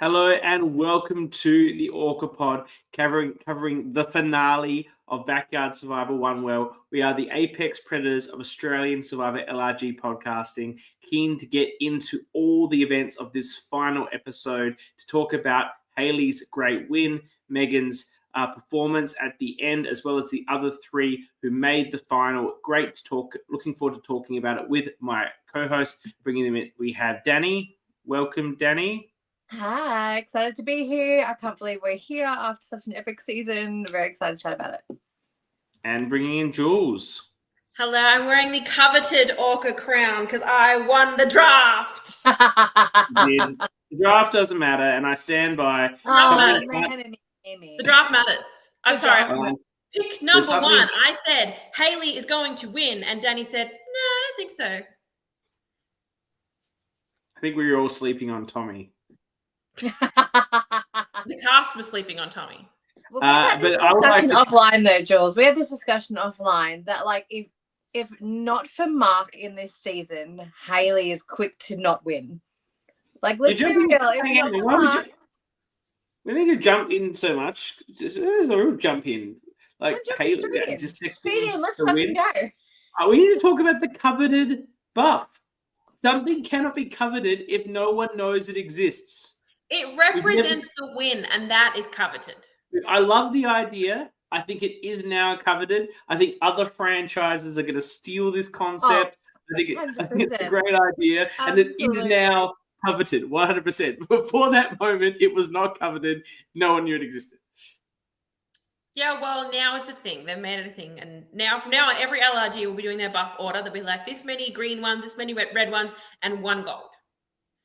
Hello and welcome to the ORCA pod, covering the finale of Backyard Survivor One Well. We are the apex predators of Australian Survivor LRG podcasting, keen to get into all the events of this final episode to talk about Hayley's great win, Megan's performance at the end, as well as the other three who made the final. Great to talk. Looking forward to talking about it with my co-host. Bringing them in, we have Dani. Welcome, Dani. Hi, excited to be here. I can't believe we're here after such an epic season. Very excited to chat about it. And bringing in Jules. Hello, I'm wearing the coveted ORCA crown because I won the draft. The draft doesn't matter, and I stand by. The draft matters. I'm sorry. Pick number one. I said Hayley is going to win, and Dani said, "No, I don't think so." I think we were all sleeping on Tommy. The cast was sleeping on Tommy. Well, we had this discussion offline though, Jules. We had this discussion offline that, like, if not for Mark in this season, Hayley is quick to not win. Like, let's be real. We need to jump in so much. There's a real jump in. Like Hayley, just let's fucking go. We need to talk about the coveted buff. Something cannot be coveted if no one knows it exists. It represents the win, and that is coveted. I love the idea. I think it is now coveted. I think other franchises are going to steal this concept. I think it's a great idea. Absolutely. And it is now coveted, 100%. Before that moment, it was not coveted. No one knew it existed. Yeah, well, now it's a thing. They've made it a thing. And now on every LRG will be doing their buff order. They'll be like, this many green ones, this many red ones, and one gold.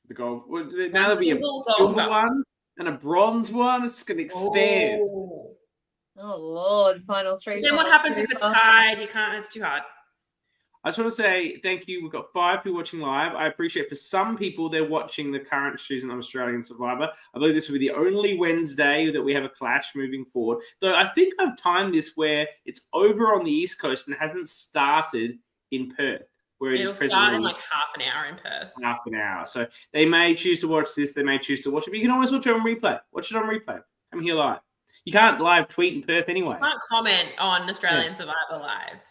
The gold. Well, now there'll be a silver one and a bronze one. It's going to expand. Oh, Lord. Final three. Then what happens if it's tied? You can't. It's too hard. I just want to say thank you. We've got 5 people watching live. I appreciate for some people they're watching the current season of Australian Survivor. I believe this will be the only Wednesday that we have a clash moving forward. Though I think I've timed this where it's over on the East Coast and hasn't started in Perth. Where it'll start in like half an hour in Perth. Half an hour. So they may choose to watch this. They may choose to watch it. But you can always watch it on replay. Watch it on replay. Come here live. You can't live tweet in Perth anyway. You can't comment on Australian Survivor live.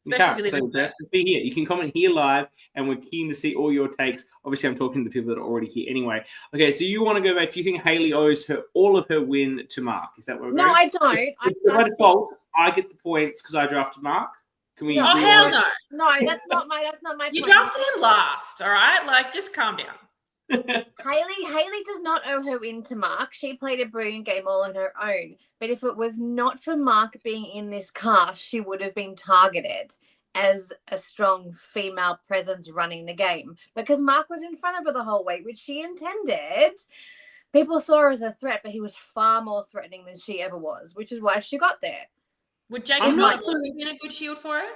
You can't. So be here. You can comment here live, and we're keen to see all your takes. Obviously, I'm talking to the people that are already here anyway. Okay, so you want to go back. Do you think Hayley owes all of her win to Mark? Is that what we're going? No, I don't. By default, I get the points because I drafted Mark. Can we? Oh, hell no. No, that's not my You point. drafted him last, all right? Like, just calm down. Hayley does not owe her win to Mark. She played a brilliant game all on her own. But if it was not for Mark being in this cast, she would have been targeted as a strong female presence running the game. Because Mark was in front of her the whole way, which she intended. People saw her as a threat, but he was far more threatening than she ever was, which is why she got there. Would Jacob not have also been a good shield for her?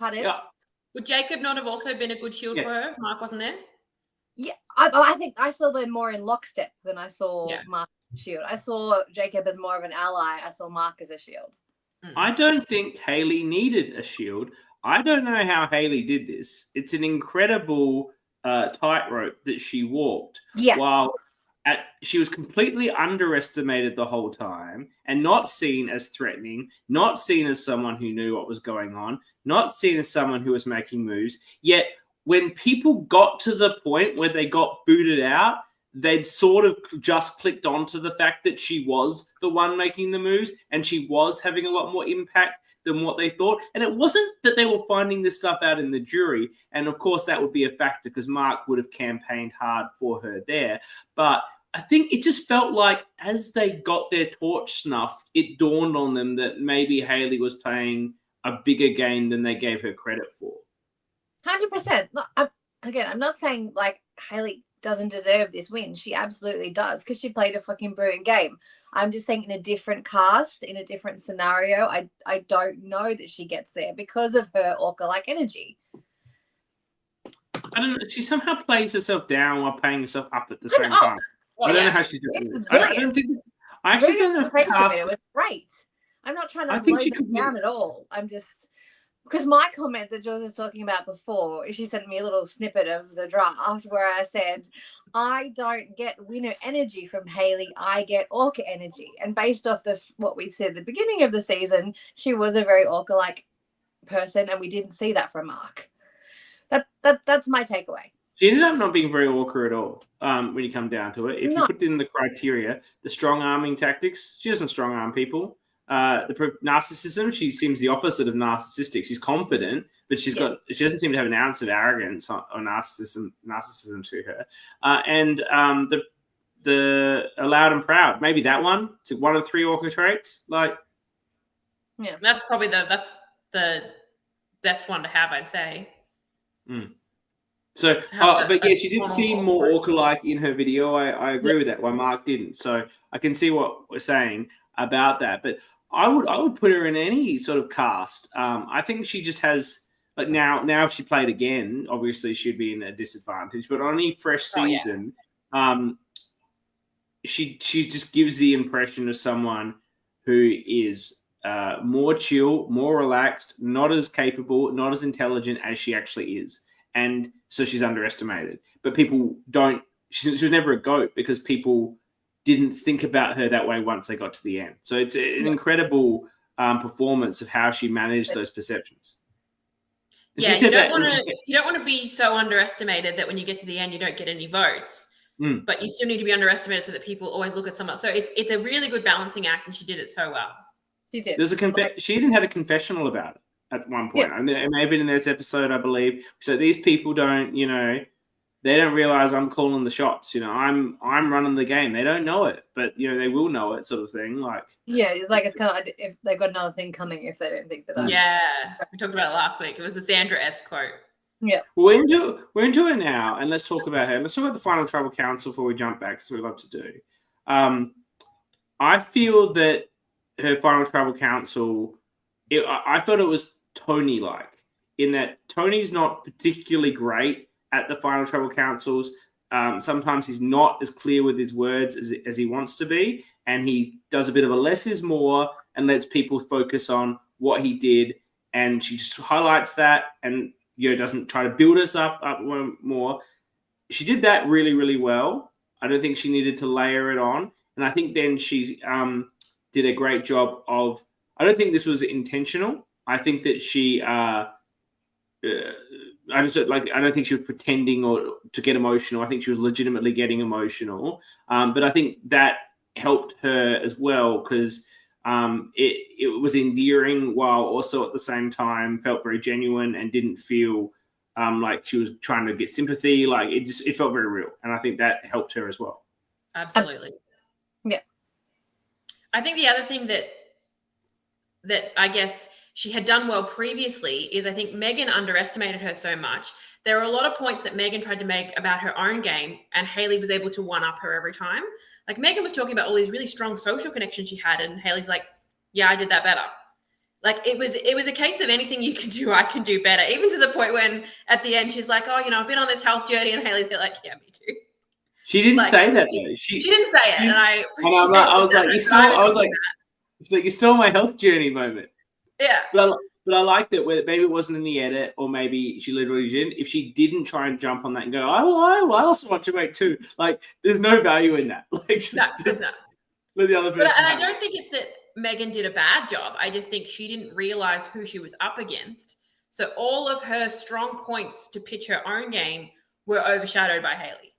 Pardon? Yeah. Would Jacob not have also been a good shield for her if Mark wasn't there? Yeah, I think I saw them more in lockstep than I saw Mark as a shield. I saw Jacob as more of an ally. I saw Mark as a shield. I don't think Hayley needed a shield. I don't know how Hayley did this. It's an incredible tightrope that she walked. Yes. While she was completely underestimated the whole time and not seen as threatening, not seen as someone who knew what was going on, not seen as someone who was making moves. Yet when people got to the point where they got booted out, they'd sort of just clicked onto the fact that she was the one making the moves and she was having a lot more impact than what they thought. And it wasn't that they were finding this stuff out in the jury. And of course, that would be a factor because Mark would have campaigned hard for her there. But I think it just felt like as they got their torch snuffed, it dawned on them that maybe Hayley was playing a bigger game than they gave her credit for. 100%. I'm not saying like Hayley doesn't deserve this win. She absolutely does because she played a fucking brilliant game. I'm just saying in a different cast, in a different scenario, I don't know that she gets there because of her orca-like energy. I don't know. She somehow plays herself down while playing herself up at the same time. I don't know how she's doing this. I don't think. I actually don't know if it was great. I'm not trying to blow it down at all. I'm just because my comment that Jules was talking about before, she sent me a little snippet of the draft where I said, I don't get winner energy from Hayley, I get ORCA energy. And based off what we said at the beginning of the season, she was a very ORCA-like person, and we didn't see that from Mark. That's my takeaway. She ended up not being very ORCA at all when you come down to it. If you put in the criteria, the strong-arming tactics, she doesn't strong-arm people. The narcissism, she seems the opposite of narcissistic. She's confident, but she doesn't seem to have an ounce of arrogance or narcissism to her. And the loud and proud, maybe that one, to one of 3 ORCA traits. Yeah, that's probably the best one to have, I'd say. So, but yeah, she did seem more ORCA-like in her video. I agree with that. Why Mark didn't. So I can see what we're saying about that. But I would put her in any sort of cast. I think she just has now if she played again, obviously she'd be in a disadvantage. But on any fresh season, she just gives the impression of someone who is more chill, more relaxed, not as capable, not as intelligent as she actually is. And so she's underestimated. But people don't – she was never a GOAT because people didn't think about her that way once they got to the end. So it's an incredible performance of how she managed those perceptions. And yeah, you don't want to be so underestimated that when you get to the end, you don't get any votes. But you still need to be underestimated so that people always look at someone. So it's a really good balancing act, and she did it so well. She did. She even had a confessional about it at one point. I mean, it may have been in this episode, I believe. So these people don't, they don't realize I'm calling the shots. I'm running the game. They don't know it, but they will know it, sort of thing. It's kind of like if they've got another thing coming if they don't think that. Yeah, we talked about it last week. It was the Sandra S quote. Yeah. Well, we're into it now, and let's talk about her. Let's talk about the final tribal council before we jump back, so we love to do. I feel that her final tribal council, I thought it was Tony-like, in that Tony's not particularly great at the final tribal councils. Sometimes he's not as clear with his words as he wants to be, and he does a bit of a less is more and lets people focus on what he did, and she just highlights that and doesn't try to build us up more. She did that really, really well. I don't think she needed to layer it on, and I think then she did a great job of. I don't think this was intentional. I think that she. I don't think she was pretending or to get emotional. I think she was legitimately getting emotional. But I think that helped her as well because it was endearing while also at the same time felt very genuine and didn't feel like she was trying to get sympathy. It felt very real. And I think that helped her as well. Absolutely. Yeah. I think the other thing that I guess she had done well previously is I think Megan underestimated her so much. There were a lot of points that Megan tried to make about her own game, and Hayley was able to one-up her every time. Like Megan was talking about all these really strong social connections she had, and Hayley's like, yeah, I did that better. Like it was a case of anything you can do, I can do better. Even to the point when at the end she's like, oh, I've been on this health journey, and Hayley's like, yeah, me too. She didn't say that though. She didn't say it, and I was like, you stole my health journey moment. Yeah. But I like that maybe it wasn't in the edit or maybe she literally didn't. If she didn't try and jump on that and go, I also want to make too. There's no value in that. No. Let the other person. And I don't think it's that Megan did a bad job. I just think she didn't realize who she was up against. So all of her strong points to pitch her own game were overshadowed by Hayley.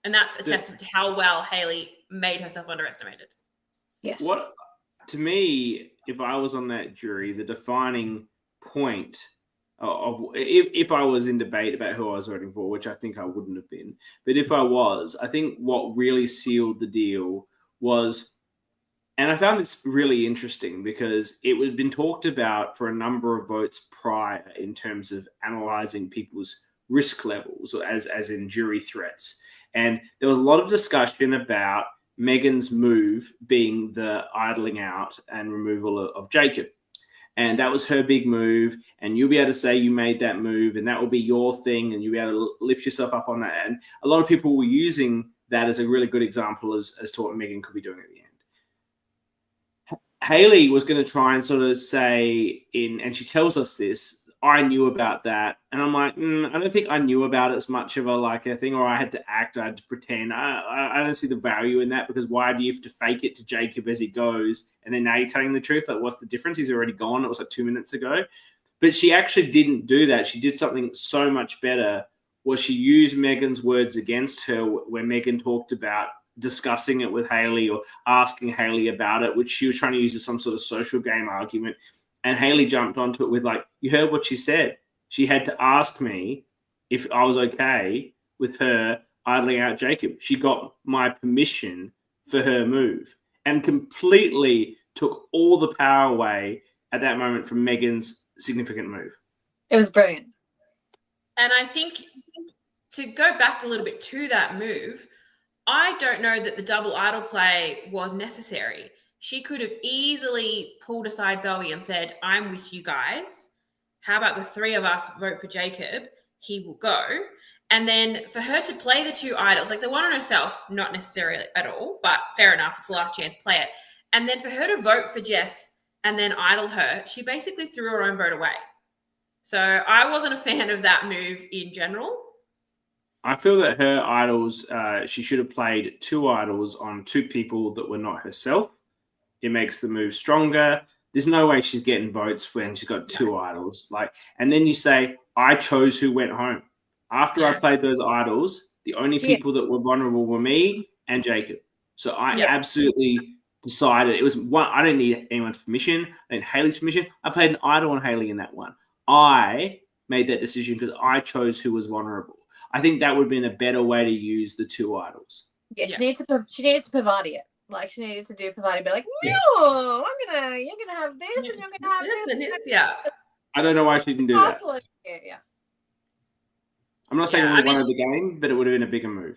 And that's a testament to how well Hayley made herself underestimated. Yes. To me, if I was on that jury, the defining point of if I was in debate about who I was voting for, which I think I wouldn't have been, but if I was, I think what really sealed the deal was, and I found this really interesting because it had been talked about for a number of votes prior in terms of analysing people's risk levels, or as in jury threats. And there was a lot of discussion about Megan's move being the idling out and removal of Jacob. And that was her big move. And you'll be able to say you made that move and that will be your thing and you'll be able to lift yourself up on that. And a lot of people were using that as a really good example as to what Megan could be doing at the end. Hayley was going to try and sort of say and she tells us this I knew about that. And I'm like, I don't think I knew about it as much of a thing, or I had to act, I had to pretend. I don't see the value in that, because why do you have to fake it to Jacob as he goes? And then now you're telling the truth. Like, what's the difference? He's already gone. It was like 2 minutes ago. But she actually didn't do that. She did something so much better, was she used Megan's words against her, where Megan talked about discussing it with Hayley or asking Hayley about it, which she was trying to use as some sort of social game argument. And Hayley jumped onto it with like, you heard what she said. She had to ask me if I was okay with her idling out Jacob. She got my permission for her move, and completely took all the power away at that moment from Megan's significant move. It was brilliant. And I think, to go back a little bit to that move, I don't know that the double idol play was necessary. She could have easily pulled aside Zoe and said, I'm with you guys. How about the three of us vote for Jacob? He will go. And then for her to play the two idols, like the one on herself, not necessarily at all, but fair enough, it's the last chance, play it. And then for her to vote for Jess and then idol her, she basically threw her own vote away. So I wasn't a fan of that move in general. I feel that her idols, she should have played two idols on two people that were not herself. It makes the move stronger. There's no way she's getting votes when she's got two idols. And then you say, I chose who went home. After I played those idols, the only people that were vulnerable were me and Jacob. So I absolutely decided it was one. I didn't need anyone's permission. I didn't Hayley's permission. I played an idol on Hayley in that one. I made that decision because I chose who was vulnerable. I think that would have been a better way to use the two idols. Yeah, she needed to provide it. Like, she needed to do provide it. Be like, no, you're gonna have this, and you're gonna have this. And yeah. I don't know why she didn't do that. Yeah. I'm not saying it would have won the game, but it would have been a bigger move.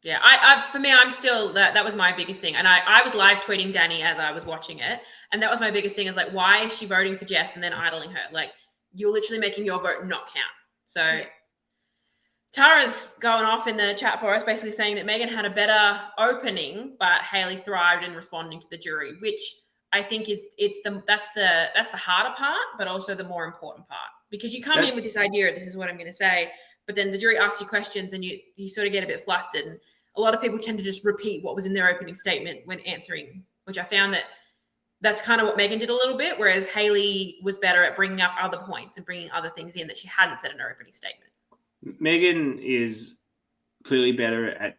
Yeah, I for me, I'm still, that was my biggest thing. And I was live tweeting Dani as I was watching it. And that was my biggest thing, is like, why is she voting for Jess and then idling her? Like, you're literally making your vote not count. So Tara's going off in the chat for us, basically saying that Megan had a better opening, but Hayley thrived in responding to the jury, which I think that's the harder part, but also the more important part. Because you come in with this idea, this is what I'm going to say, but then the jury asks you questions and you sort of get a bit flustered. And a lot of people tend to just repeat what was in their opening statement when answering, which I found that's kind of what Megan did a little bit, whereas Hayley was better at bringing up other points and bringing other things in that she hadn't said in her opening statement. Megan is clearly better at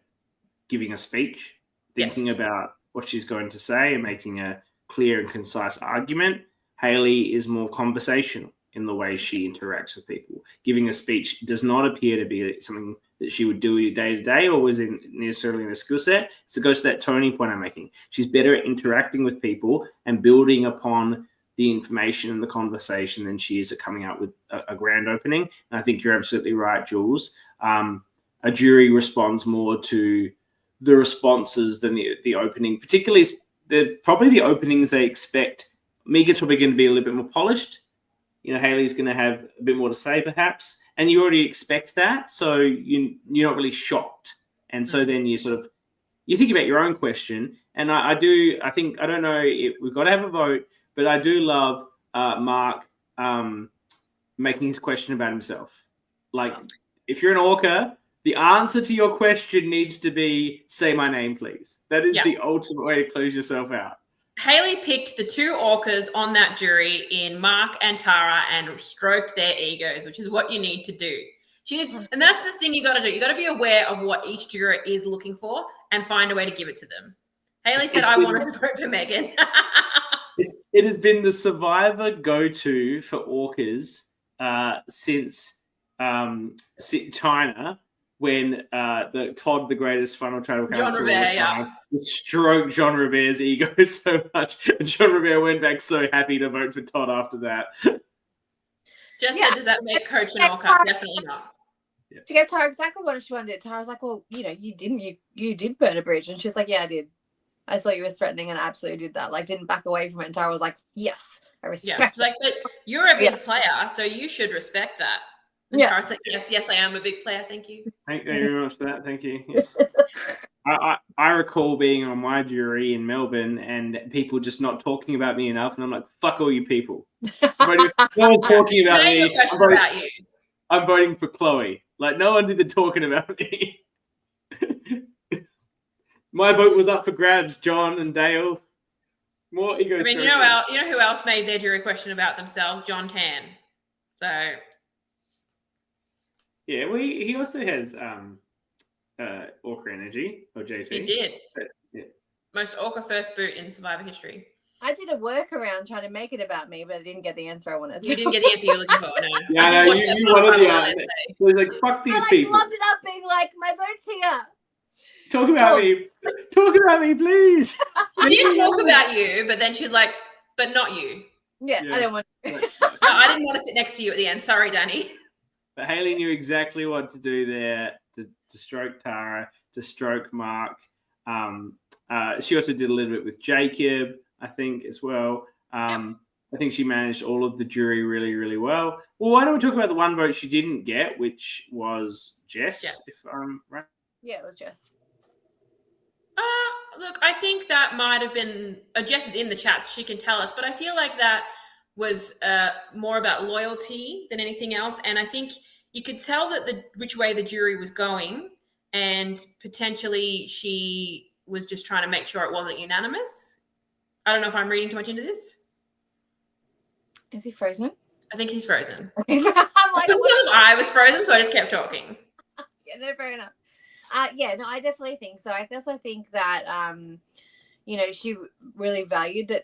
giving a speech, thinking about what she's going to say and making a clear and concise argument. Hayley is more conversational in the way she interacts with people. Giving a speech does not appear to be something that she would do day to day or was necessarily in a skill set. So it goes to that turning point I'm making. She's better at interacting with people and building upon the information and the conversation than she is at coming out with a grand opening. And I think you're absolutely right, Jules. A jury responds more to the responses than the opening, particularly probably the openings they expect. Megan's probably going to be a little bit more polished. You know, Hayley's going to have a bit more to say, perhaps, and you already expect that, so you're not really shocked. And so then you think about your own question. And I don't know if we've got to have a vote, but I do love Mark making his question about himself. Like, if you're an ORCA, the answer to your question needs to be, say my name, please. That is the ultimate way to close yourself out. Hayley picked the two ORCAs on that jury in Mark and Tara and stroked their egos, which is what you need to do. And that's the thing you got to do. You got to be aware of what each juror is looking for and find a way to give it to them. Hayley said, I wanted to vote for Megan. It has been the survivor go-to for ORCAs since China, when Todd, the greatest final tribal council, stroked Jean Robert's ego so much, and Jean Robert went back so happy to vote for Todd after that. Just said, does that make Coach an ORCA? Definitely not. She gave Tara exactly what she wanted. Tara was like, well, you did burn a bridge. And she was like, yeah, I did. I saw you were threatening and I absolutely did that. Like, didn't back away from it. And Tara was like, yes, I respect like, but you're a big player, so you should respect that. And Tara's like, yes, I am a big player. Thank you. Thank you very much for that. Thank you. Yes. I recall being on my jury in Melbourne and people just not talking about me enough, and I'm like, fuck all you people. No one's talking about me. I'm voting for Chloe. Like, no one did the talking about me. My vote was up for grabs, John and Dale. More ego. I mean, you know who else made their jury question about themselves? John Tan. So yeah, he also has ORCA energy, or JT. He did. So, yeah. Most ORCA first boot in Survivor history. I did a workaround trying to make it about me, but I didn't get the answer I wanted. You didn't get the answer you were looking for, no. Yeah, no, you wanted the answer. It was like, fuck these people. I loved it up being like, my vote's here. Talk about me. Talk about me, please. She did talk about you, but then she's like, but not you. Yeah, I don't want to. No, I didn't want to sit next to you at the end. Sorry, Dani. But Hayley knew exactly what to do there to stroke Tara, to stroke Mark. She also did a little bit with Jacob, I think, as well. I think she managed all of the jury really, really well. Well, why don't we talk about the one vote she didn't get, which was Jess, if I'm right? Yeah, it was Jess. Look, I think that might have been Jess is in the chat, so she can tell us, but I feel like that was more about loyalty than anything else. And I think you could tell that which way the jury was going, and potentially she was just trying to make sure it wasn't unanimous. I don't know if I'm reading too much into this. Is he frozen? I think he's frozen. Okay. I'm like, I was frozen, so I just kept talking. Yeah, no, fair enough. Yeah, no, I definitely think so. I also think that, she really valued that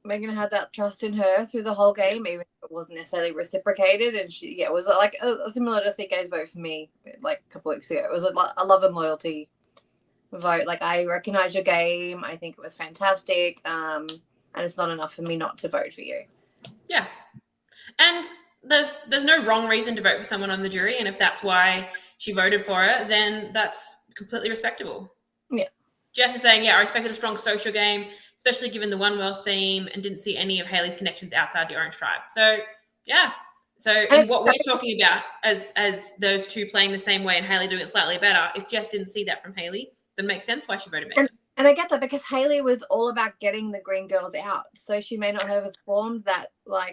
Megan had that trust in her through the whole game, even if it wasn't necessarily reciprocated. And it was like similar to CK's vote for me, like a couple of weeks ago. It was a love and loyalty vote. Like, I recognize your game. I think it was fantastic. And it's not enough for me not to vote for you. Yeah. And there's no wrong reason to vote for someone on the jury, and if that's why she voted for it, then that's completely respectable. Yeah. Jess is saying, I respected a strong social game, especially given the One World theme, and didn't see any of Hayley's connections outside the Orange Tribe. So, yeah. So in what we're talking about as those two playing the same way and Hayley doing it slightly better, if Jess didn't see that from Hayley, then it makes sense why she voted Megan. And I get that because Hayley was all about getting the green girls out. So she may not have formed that,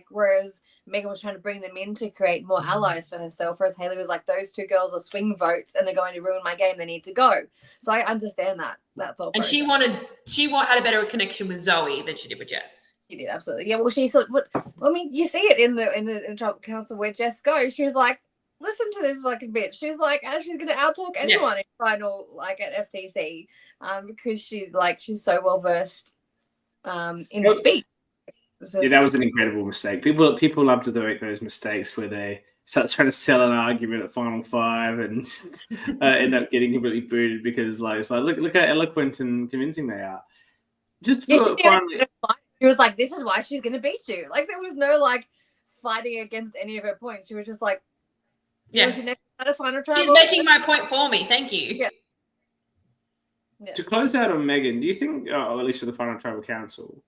whereas Megan was trying to bring them in to create more allies for herself, whereas Hayley was like, those two girls are swing votes and they're going to ruin my game. They need to go. So I understand that thought. And she had a better connection with Zoe than she did with Jess. She did, absolutely. Yeah, well, you see it in the Tribal Council where Jess goes. She was like, listen to this fucking bitch. She's like, she's going to out-talk anyone in final, at FTC, because she's so well-versed in speech. Yeah, that was an incredible mistake. People love to make those mistakes where they start trying to sell an argument at Final Five and end up getting completely booted because, it's like, look how eloquent and convincing they are. Just for finally... She was like, this is why she's going to beat you. There was no, fighting against any of her points. She was just like, yeah. At a final trial. She's making my point for me. Thank you. Yeah. To close out on Megan, do you think, or at least for the Final Tribal Council,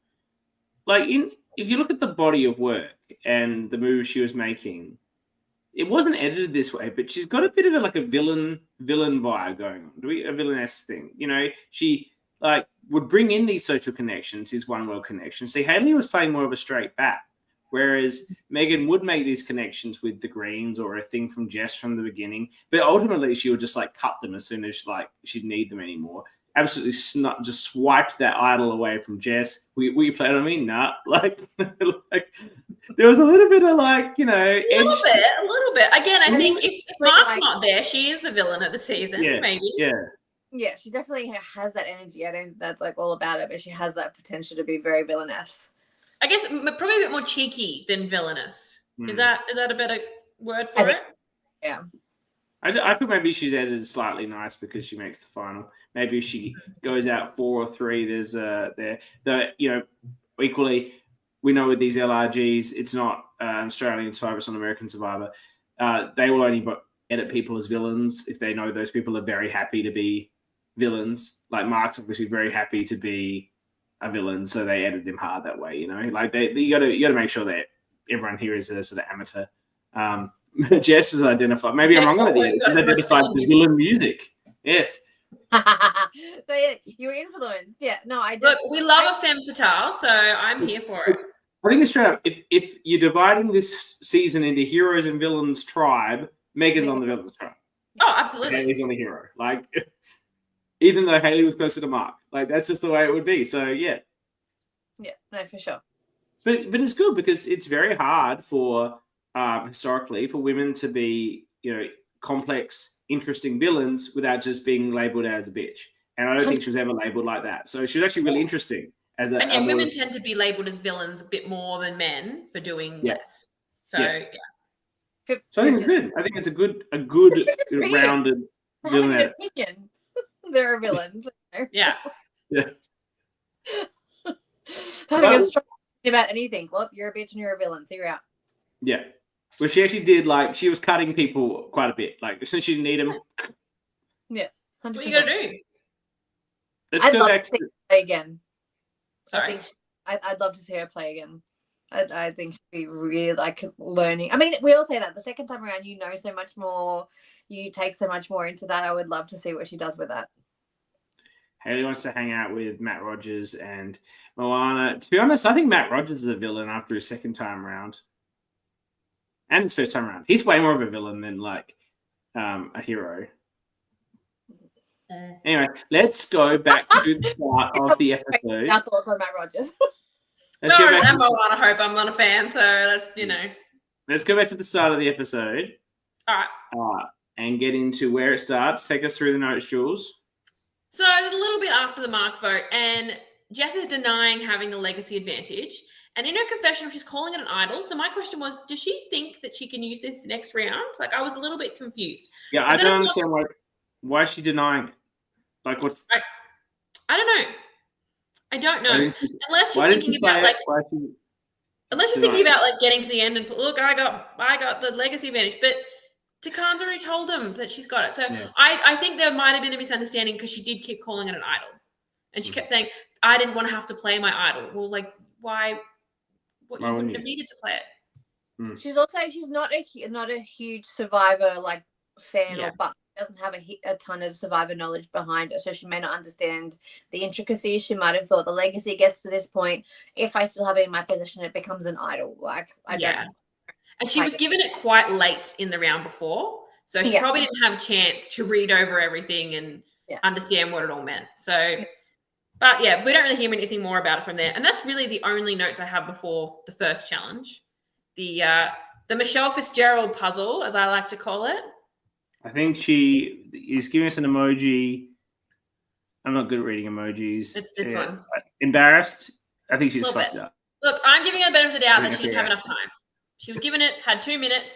if you look at the body of work and the moves she was making, it wasn't edited this way, but she's got a bit of a villain vibe going on. A villainess thing. She would bring in these social connections, these One World connections. See, Hayley was playing more of a straight bat. Whereas Megan would make these connections with the Greens or a thing from Jess from the beginning, but ultimately she would just cut them as soon as she'd need them anymore. Absolutely just swiped that idol away from Jess. Will you play it on me? Nah. There was a little bit of a little bit. Again, I think if Mark's not there, she is the villain of the season. Yeah, maybe. Yeah. Yeah, she definitely has that energy. I don't think that's all about it, but she has that potential to be very villainous. I guess probably a bit more cheeky than villainous. Is that a better word for it? Yeah. I think maybe she's edited slightly nice because she makes the final. Maybe if she goes out 4 or 3, there's equally we know with these LRGs, it's not Australian Survivor, it's not American Survivor. They will only edit people as villains if they know those people are very happy to be villains. Mark's obviously very happy to be a villain, so they edit him hard that way. You got to make sure that everyone here is a sort of amateur. Jess is identified. Maybe I'm wrong about the identified the villain music. Yes, So yeah, you were influenced. Yeah. No, I Look, we love a femme fatale, so I'm here for it. I think it's straight up. If you're dividing this season into heroes and villains tribe, Megan's on the villains tribe. Oh, absolutely. Haley's on the hero. Like, even though Haley was closer to Mark, like that's just the way it would be. So yeah. Yeah. No, for sure. But it's good because it's very hard for historically for women to be, complex, interesting villains without just being labeled as a bitch. And I don't think she was ever labeled like that. So she was actually really interesting as a. And yeah, women tend to be labeled as villains a bit more than men for doing less. So yeah. So I think it's good. I think it's a good rounded villain. There are villains. Yeah. Yeah. Having a strong opinion about anything. Well, you're a bitch and you're a villain, so you're out. Yeah. Well, she actually did, she was cutting people quite a bit. Like, since she didn't need them. Yeah. 100%. What are you going to do? Let's go back to see her play again. Sorry. I'd love to see her play again. I think she'd be really learning. I mean, we all say that the second time around, you know so much more, you take so much more into that. I would love to see what she does with that. Haley wants to hang out with Matt Rogers and Moana. To be honest, I think Matt Rogers is a villain after his second time around. And his first time around. He's way more of a villain than a hero. Anyway, let's go back to the start of the episode. Our thoughts on Matt Rogers. I'm Moana Hope. I'm not a fan, so that's, Let's go back to the start of the episode. All right. And get into where it starts. Take us through the notes, Jules. So it's a little bit after the Mark vote, and Jess is denying having the legacy advantage. And in her confession, she's calling it an idol. So my question was, does she think that she can use this next round? I was a little bit confused. Yeah, I don't understand why is she denying it? What's... I don't know. I don't know. Unless she's thinking about getting to the end and look, I got the legacy advantage. But Takan's already told them that she's got it. So yeah. I think there might have been a misunderstanding because she did keep calling it an idol. And she kept saying, I didn't want to have to play my idol. Well, why? What, you wouldn't have needed to play it. She's not a huge Survivor fan or but doesn't have a ton of Survivor knowledge behind her, so she may not understand the intricacies. She might have thought the legacy gets to this point. If I still have it in my possession, it becomes an idol. I don't know. And she was given it quite late in the round before, so she probably didn't have a chance to read over everything and understand what it all meant. So. But yeah, we don't really hear anything more about it from there. And that's really the only notes I have before the first challenge. The Michelle Fitzgerald puzzle, as I like to call it. I think she is giving us an emoji. I'm not good at reading emojis. It's this one. Embarrassed. I think she's fucked up. Look, I'm giving her the benefit of the doubt that she didn't have enough time. She was given it, had 2 minutes,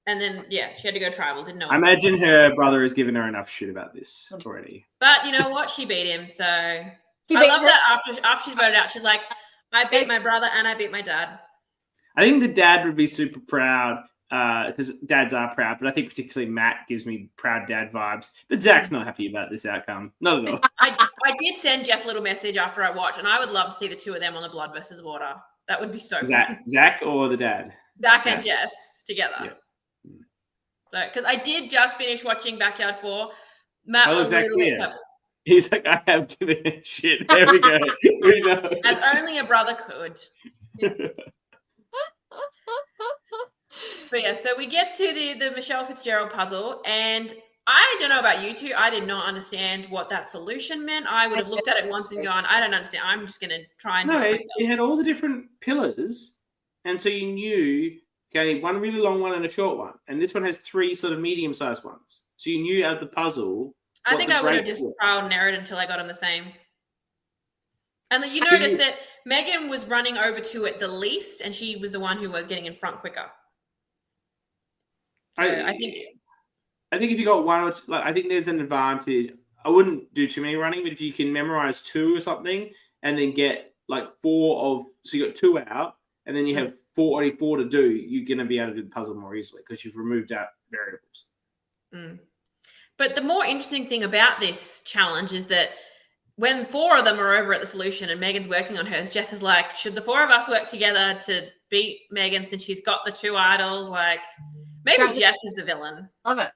and then, she had to go tribal. Didn't know. I imagine her brother has given her enough shit about this already. But you know what? She beat him. So I love that after she's voted out, she's like, I beat my brother and I beat my dad. I think the dad would be super proud because dads are proud, but I think particularly Matt gives me proud dad vibes. But Zach's not happy about this outcome. Not at all. I did send Jess a little message after I watched, and I would love to see the two of them on the Blood versus Water. That would be so fun. Zach or the dad? Zach and Jess together. Yeah. So, because I did just finish watching Backyard 4. Matt was He's like, I have given it shit. There we go. We know. As only a brother could. But yeah, so we get to the Michelle Fitzgerald puzzle, and I don't know about you two. I did not understand what that solution meant. I would have looked at it once and gone, I don't understand. I'm just going to try and do it myself. It had all the different pillars, and so you knew, okay, one really long one and a short one, and this one has 3 sort of medium-sized ones. So you knew out of the puzzle. I think I would have just trial and errored until I got them the same. And then you noticed that Megan was running over to it the least, and she was the one who was getting in front quicker. So I think if you got one, I think there's an advantage. I wouldn't do too many running, but if you can memorize 2 or something, and then get 4 of, so you got 2 out, and then you have 4 to do, you're going to be able to do the puzzle more easily because you've removed out variables. But the more interesting thing about this challenge is that when 4 of them are over at the solution and Megan's working on hers, Jess is like, should the 4 of us work together to beat Megan since she's got the 2 idols? Maybe Jess is the villain. Love it.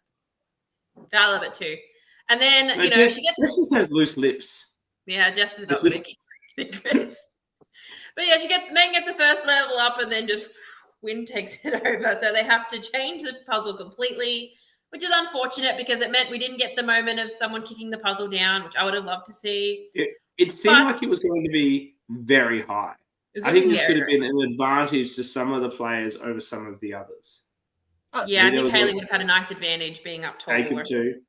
I love it too. And then, No, you know, she gets... Jess just has loose lips. Yeah, Jess is not going to keep secrets. But yeah, Megan gets the first level up and then just Wynn takes it over. So they have to change the puzzle completely, which is unfortunate because it meant we didn't get the moment of someone kicking the puzzle down, which I would have loved to see. It seemed like it was going to be very high. I think this could have been an advantage to some of the players over some of the others. Oh, yeah, I think Hayley would have had a nice advantage being up tall. Jacob too.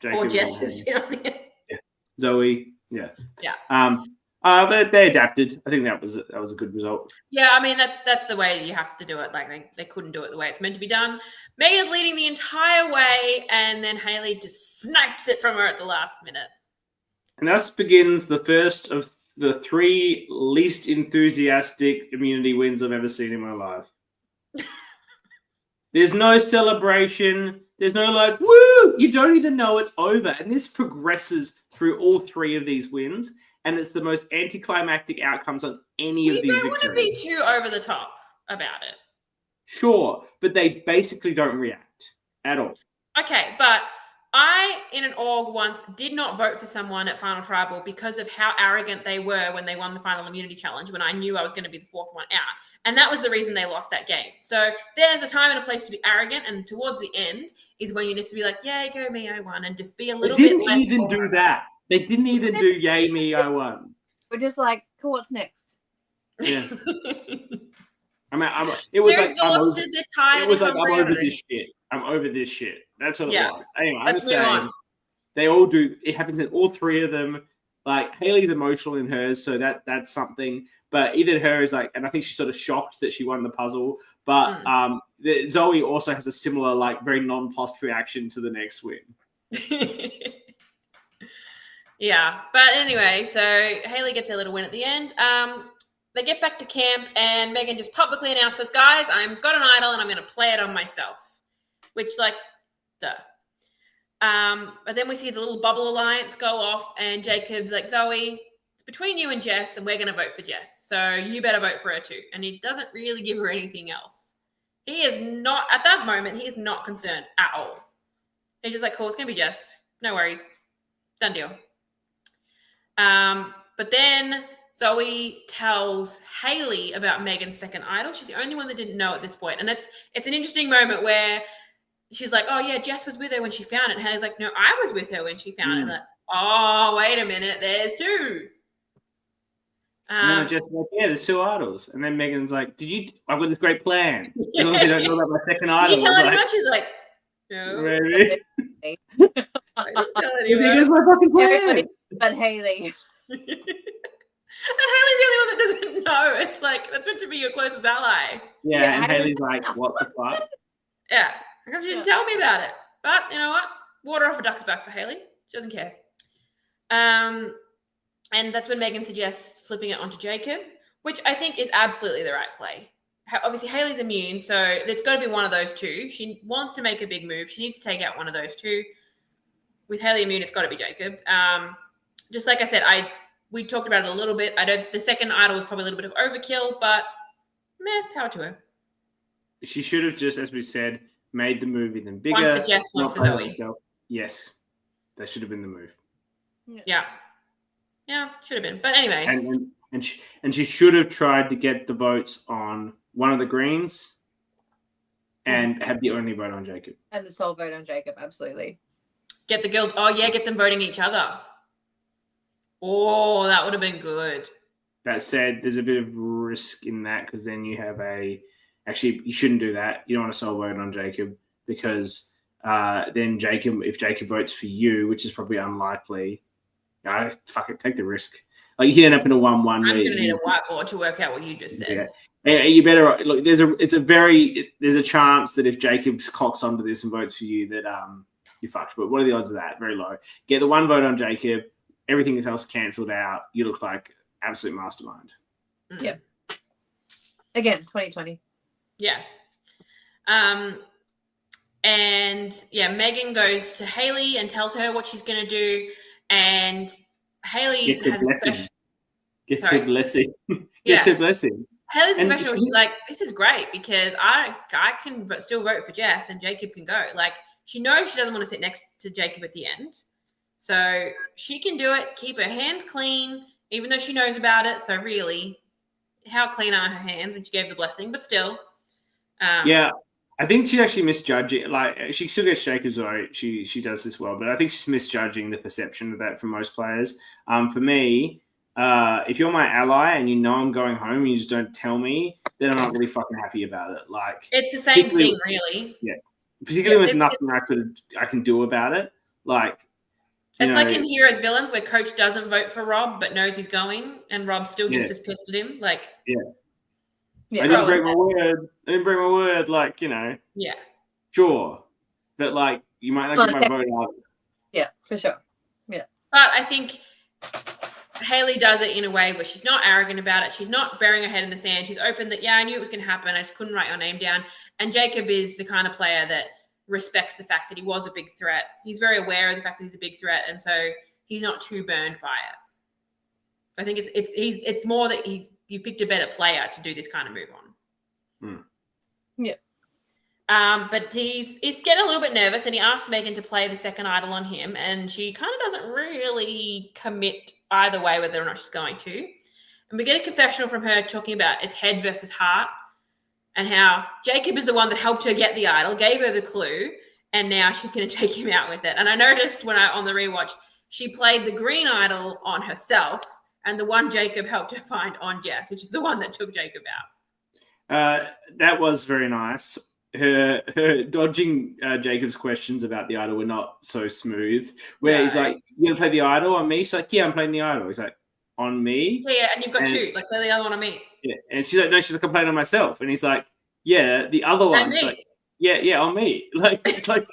Or Jess is down here. Yeah. Zoe. Yeah. Yeah. But they adapted. I think that was a good result. Yeah, I mean that's the way you have to do it. Like they couldn't do it the way it's meant to be done. Megan is leading the entire way, and then Hayley just snipes it from her at the last minute. And thus begins the first of the 3 least enthusiastic immunity wins I've ever seen in my life. There's no celebration. There's no like, woo! You don't even know it's over. And this progresses through all 3 of these wins. And it's the most anticlimactic outcomes on any of these victories. You don't want to be too over the top about it. Sure, but they basically don't react at all. Okay, but I, in an org once, did not vote for someone at Final Tribal because of how arrogant they were when they won the Final Immunity Challenge, when I knew I was going to be the 4th one out. And that was the reason they lost that game. So there's a time and a place to be arrogant, and towards the end is when you need to be like, yay, go me, I won, and just be a little bit less. They didn't even do that. They didn't even do yay me, I won. We're just like, cool, what's next? Yeah. I mean, it was like, exhausted, they're tired. It was like, I'm over this shit. I'm over this shit. That's what it was. Anyway, I'm just saying, they all do. It happens in all 3 of them. Like, Hayley's emotional in hers, so that's something. But even her is like, and I think she's sort of shocked that she won the puzzle. But Zoe also has a similar, like, very nonplussed reaction to the next win. Yeah, but anyway, so Hayley gets a little win at the end. They get back to camp, and Megan just publicly announces, guys, I've got an idol, and I'm going to play it on myself. Which, like, duh. But then we see the little bubble alliance go off, and Jacob's like, Zoe, it's between you and Jess, and we're going to vote for Jess. So you better vote for her too. And he doesn't really give her anything else. He is not, at that moment, he is not concerned at all. He's just like, cool, it's going to be Jess. No worries. Done deal. But then Zoe tells Hayley about Megan's second idol. She's the only one that didn't know at this point. And it's an interesting moment where she's like, oh, yeah, Jess was with her when she found it. And Hayley's like, no, I was with her when she found it. And like, oh, wait a minute, there's 2. And then Jess like, yeah, there's 2 idols. And then Megan's like, I've got this great plan. As long as you don't know about my second idol. You tell anyone? She's like, no. Maybe. I didn't tell anyone. Here's my fucking plan. Everybody but Hayley. And Hayley's the only one that doesn't know. It's like, that's meant to be your closest ally. Yeah, and Hayley's like, what the fuck? Yeah. How come she didn't tell me about it? But you know what? Water off a duck's back for Hayley. She doesn't care. And that's when Megan suggests flipping it onto Jacob, which I think is absolutely the right play. Obviously, Hayley's immune, so it's got to be one of those 2. She wants to make a big move. She needs to take out one of those 2. With Hayley immune, it's got to be Jacob. Just like I said, we talked about it a little bit. The second idol was probably a little bit of overkill, but power to her. She should have just, as we said, made the move even bigger. One for Jess, one for Zoe. Yes, that should have been the move. Yeah, should have been. But anyway, and she should have tried to get the votes on one of the greens, and have the only vote on Jacob. And the sole vote on Jacob, absolutely. Get the girls. Oh yeah, get them voting each other. Oh, that would have been good. That said, there's a bit of risk in that because then you have actually, you shouldn't do that. You don't want to sole vote on Jacob because then if Jacob votes for you, which is probably unlikely, fuck it, take the risk. Like you end up in a 1-1. I'm going to need a whiteboard to work out what you just said. Yeah. You better look. There's a chance that if Jacob cocks onto this and votes for you, that you fucked. But what are the odds of that? Very low. Get the 1 vote on Jacob. Everything else cancelled out. You look like absolute mastermind. Yeah. Again, 2020. Yeah. And Megan goes to Hayley and tells her what she's going to do, and Hayley gets her blessing. Gets her blessing. Hayley's professional. She's like, this is great because I can still vote for Jess and Jacob can go. Like, she knows she doesn't want to sit next to Jacob at the end. So she can do it, keep her hands clean, even though she knows about it. So really, how clean are her hands when she gave the blessing? But still. Yeah, I think she's actually misjudging. Like, she still gets shakers, though. She does this well, but I think she's misjudging the perception of that for most players. For me, if you're my ally and you know I'm going home and you just don't tell me, then I'm not really fucking happy about it. Like, it's the same thing, really. Yeah, particularly with nothing I can do about it. Like, it's like in Heroes Villains where Coach doesn't vote for Rob but knows he's going, and Rob's still just as pissed at him. Like, I didn't break my word. Like, Yeah. Sure. But, like, you might not get my vote out. Yeah, for sure. Yeah. But I think Hayley does it in a way where she's not arrogant about it. She's not burying her head in the sand. She's open that, I knew it was going to happen. I just couldn't write your name down. And Jacob is the kind of player that respects the fact that he was a big threat. He's very aware of the fact that he's a big threat, and so he's not too burned by it. I think it's more that you picked a better player to do this kind of move on. Yeah. But he's getting a little bit nervous, and he asks Megan to play the second idol on him, and she kind of doesn't really commit either way whether or not she's going to. And we get a confessional from her talking about it's head versus heart, and how Jacob is the one that helped her get the idol, gave her the clue, and now she's going to take him out with it. And I noticed on the rewatch, she played the green idol on herself, and the one Jacob helped her find on Jess, which is the one that took Jacob out. That was very nice. Her dodging Jacob's questions about the idol were not so smooth. Where he's like, "You gonna play the idol on me?" She's like, "Yeah, I'm playing the idol." He's like, "On me?" Yeah, and you've got two. Like, play the other one on me. Yeah, and she's like, "No," she's like, "I'm playing on myself." And he's like, "Yeah, the other one." She's like, "Yeah, on me." Like, it's like,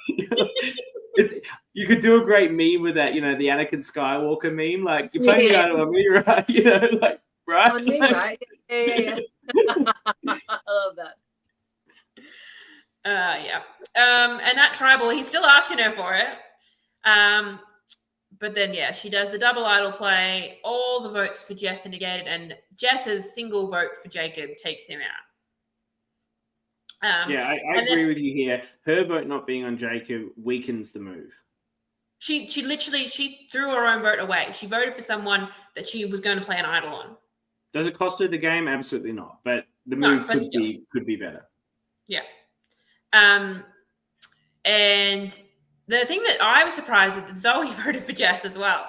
you could do a great meme with that. The Anakin Skywalker meme. Like, you're playing the idol on me, right? Like, right? On me, right? Yeah. I love that. And that tribal, he's still asking her for it. But then, she does the double idol play. All the votes for Jess are negated, and Jess's single vote for Jacob takes him out. I agree with you here. Her vote not being on Jacob weakens the move. She threw her own vote away. She voted for someone that she was going to play an idol on. Does it cost her the game? Absolutely not. But the move could be better. Yeah. And the thing that I was surprised at, that Zoe voted for Jess as well.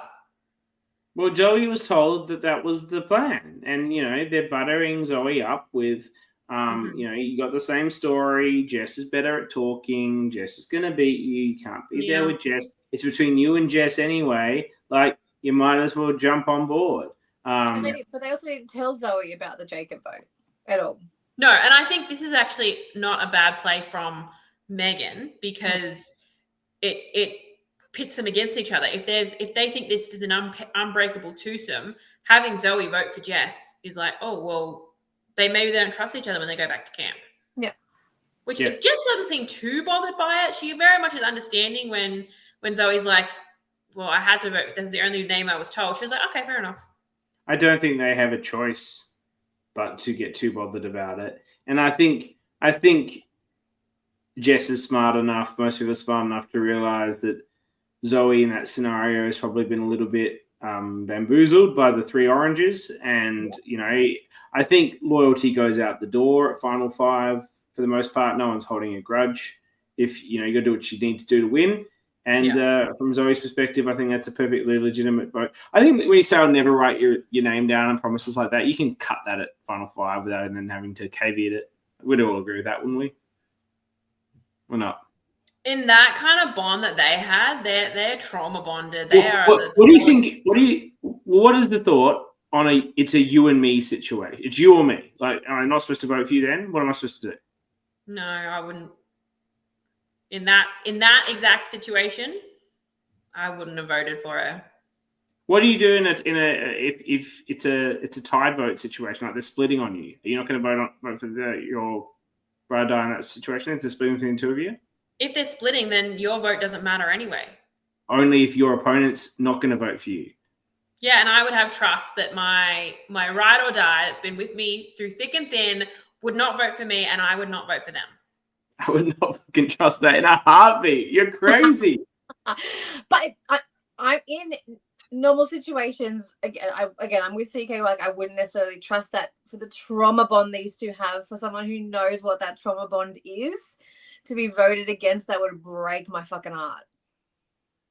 Well, Joey was told that was the plan. And, they're buttering Zoe up with, you got the same story. Jess is better at talking. Jess is going to beat you. You can't be there with Jess. It's between you and Jess anyway. Like, you might as well jump on board. But they also didn't tell Zoe about the Jacob vote at all. No, and I think this is actually not a bad play from Megan, because it pits them against each other. If they think this is an unbreakable twosome, having Zoe vote for Jess is like, oh well, maybe they don't trust each other when they go back to camp. Yeah. Jess doesn't seem too bothered by it. She very much is understanding when Zoe's like, well, I had to vote. That's the only name I was told. She was like, okay, fair enough. I don't think they have a choice but to get too bothered about it. And I think Jess is smart enough, most people are smart enough to realize that Zoe in that scenario has probably been a little bit bamboozled by the three oranges. And, I think loyalty goes out the door at Final Five for the most part. No one's holding a grudge. If, you got to do what you need to do to win. And from Zoe's perspective, I think that's a perfectly legitimate vote. I think when you say I'll never write your name down and promises like that, you can cut that at Final Five without then having to caveat it. We'd all agree with that, wouldn't we? Or not? In that kind of bond that they had, they're trauma bonded. What do you think? What is the thought on it's a you and me situation? It's you or me. Like, am I not supposed to vote for you then? What am I supposed to do? No, I wouldn't. In that exact situation, I wouldn't have voted for her. What do you do if it's a tie vote situation, like they're splitting on you? Are you not going to vote for your brother in that situation if they're splitting between the two of you? If they're splitting, then your vote doesn't matter anyway. Only if your opponent's not going to vote for you. Yeah, and I would have trust that my ride or die that's been with me through thick and thin would not vote for me, and I would not vote for them. I would not fucking trust that in a heartbeat. You're crazy. But I'm in normal situations. Again, I'm with CK. Like, I wouldn't necessarily trust that for the trauma bond these two have, for someone who knows what that trauma bond is, to be voted against. That would break my fucking heart.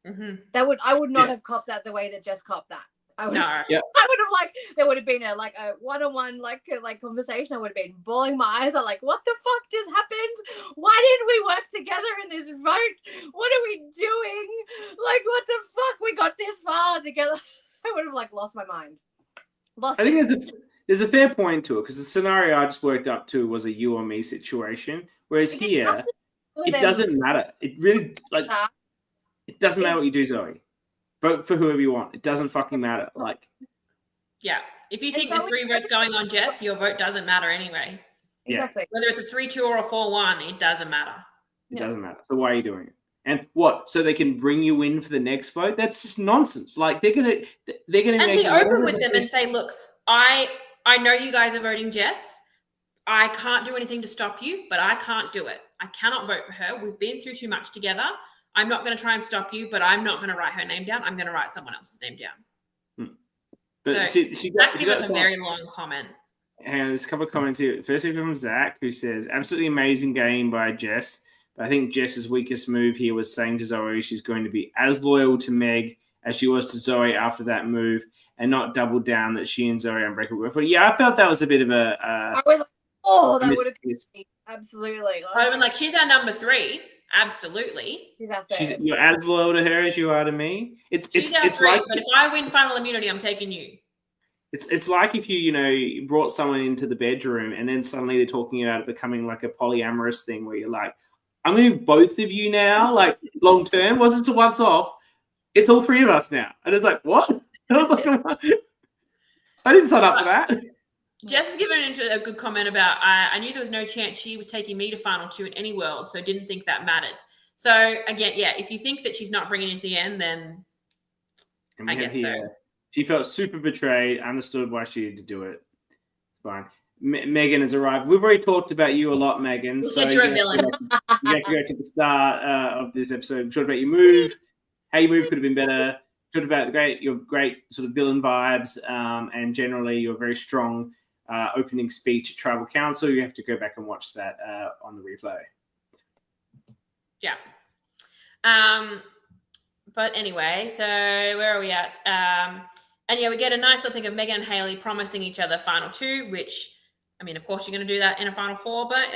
I would not have copped that the way that Jess copped that. I would have like, there would have been a one-on-one like conversation. I would have been bawling my eyes out, like, what the fuck just happened? Why didn't we work together in this vote? What are we doing? Like, what the fuck? We got this far together. I would have like lost my mind. I think there's a fair point to it, because the scenario I just worked up to was a you or me situation, whereas here it doesn't matter. It really it doesn't matter what you do, Zoe. Vote for whoever you want. It doesn't fucking matter. Like, yeah. If you think there's 3 votes going on Jess, your vote doesn't matter anyway. Exactly. Whether it's a 3-2 or a 4-1, it doesn't matter. It doesn't matter. So why are you doing it? And what? So they can bring you in for the next vote? That's just nonsense. Like, they're gonna and make be open with them and say, look, I know you guys are voting Jess. I can't do anything to stop you, but I can't do it. I cannot vote for her. We've been through too much together. I'm not going to try and stop you, but I'm not going to write her name down. I'm going to write someone else's name down. But so she was a very long comment. Hang on, there's a couple of comments here. Firstly from Zach, who says, absolutely amazing game by Jess. But I think Jess's weakest move here was saying to Zoe she's going to be as loyal to Meg as she was to Zoe after that move, and not double down that she and Zoe are unbreakable. But yeah, I felt that was a bit of a... I was like, oh, that would have been absolutely. Like, she's our number 3. Absolutely. You're as loyal to her as you are to me. It's like, but if I win final immunity, I'm taking you. It's like if you brought someone into the bedroom and then suddenly they're talking about it becoming like a polyamorous thing where you're like, I'm going to be both of you now, like long term. Wasn't to once off. It's all 3 of us now. And it's like, what? I was like, I didn't sign up for that. Jess has given a good comment about, I knew there was no chance she was taking me to final 2 in any world, so didn't think that mattered. So, again, yeah, if you think that she's not bringing it to the end, then I guess so. She felt super betrayed, understood why she had to do it. Fine. Megan has arrived. We've already talked about you a lot, Megan. So you're a villain. You have to go to the start of this episode. We talked about your move. How your move could have been better. Talked about your great sort of villain vibes, and generally your very strong opening speech at Tribal Council. You have to go back and watch that on the replay. Yeah. But anyway, so where are we at? And yeah, we get a nice little thing of Megan and Hayley promising each other final 2, which, I mean, of course you're going to do that in a final 4, but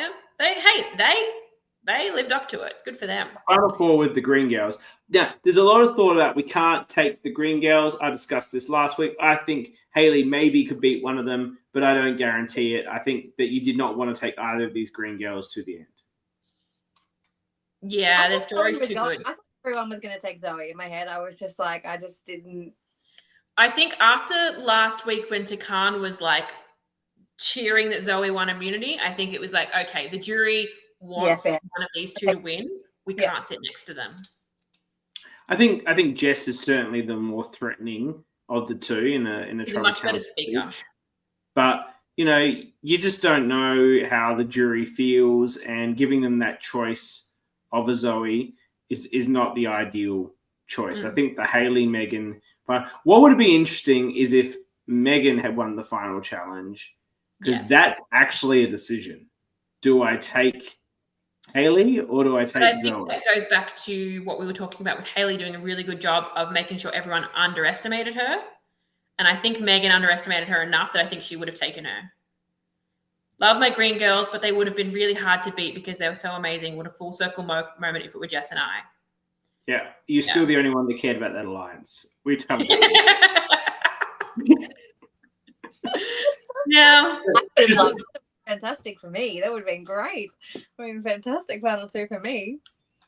they lived up to it. Good for them. Final 4 with the Green Girls. Now, there's a lot of thought about we can't take the Green Girls. I discussed this last week. I think Hayley maybe could beat one of them, but I don't guarantee it. I think that you did not want to take either of these Green Girls to the end. Yeah, their story's too good. I thought everyone was going to take Zoe. In my head, I was just like, I just didn't. I think after last week when Takan was like cheering that Zoe won immunity, I think it was like, okay, the jury wants one of these 2 to win. We can't sit next to them. I think Jess is certainly the more threatening of the 2 in a She's a much better speaker. Speech. But you just don't know how the jury feels, and giving them that choice of a Zoe is not the ideal choice. I think the Hayley Megan. But what would be interesting is if Megan had won the final challenge, because that's actually a decision. Do I take Hayley or do I take Zoe? I think that goes back to what we were talking about with Hayley doing a really good job of making sure everyone underestimated her. And I think Megan underestimated her enough that I think she would have taken her. Love my Green Girls, but they would have been really hard to beat because they were so amazing. What a full circle moment if it were Jess and I. Yeah, you're still the only one that cared about that alliance. We've covered this. Yeah. I would have loved it. Fantastic for me. That would have been great. I mean, fantastic final 2 for me.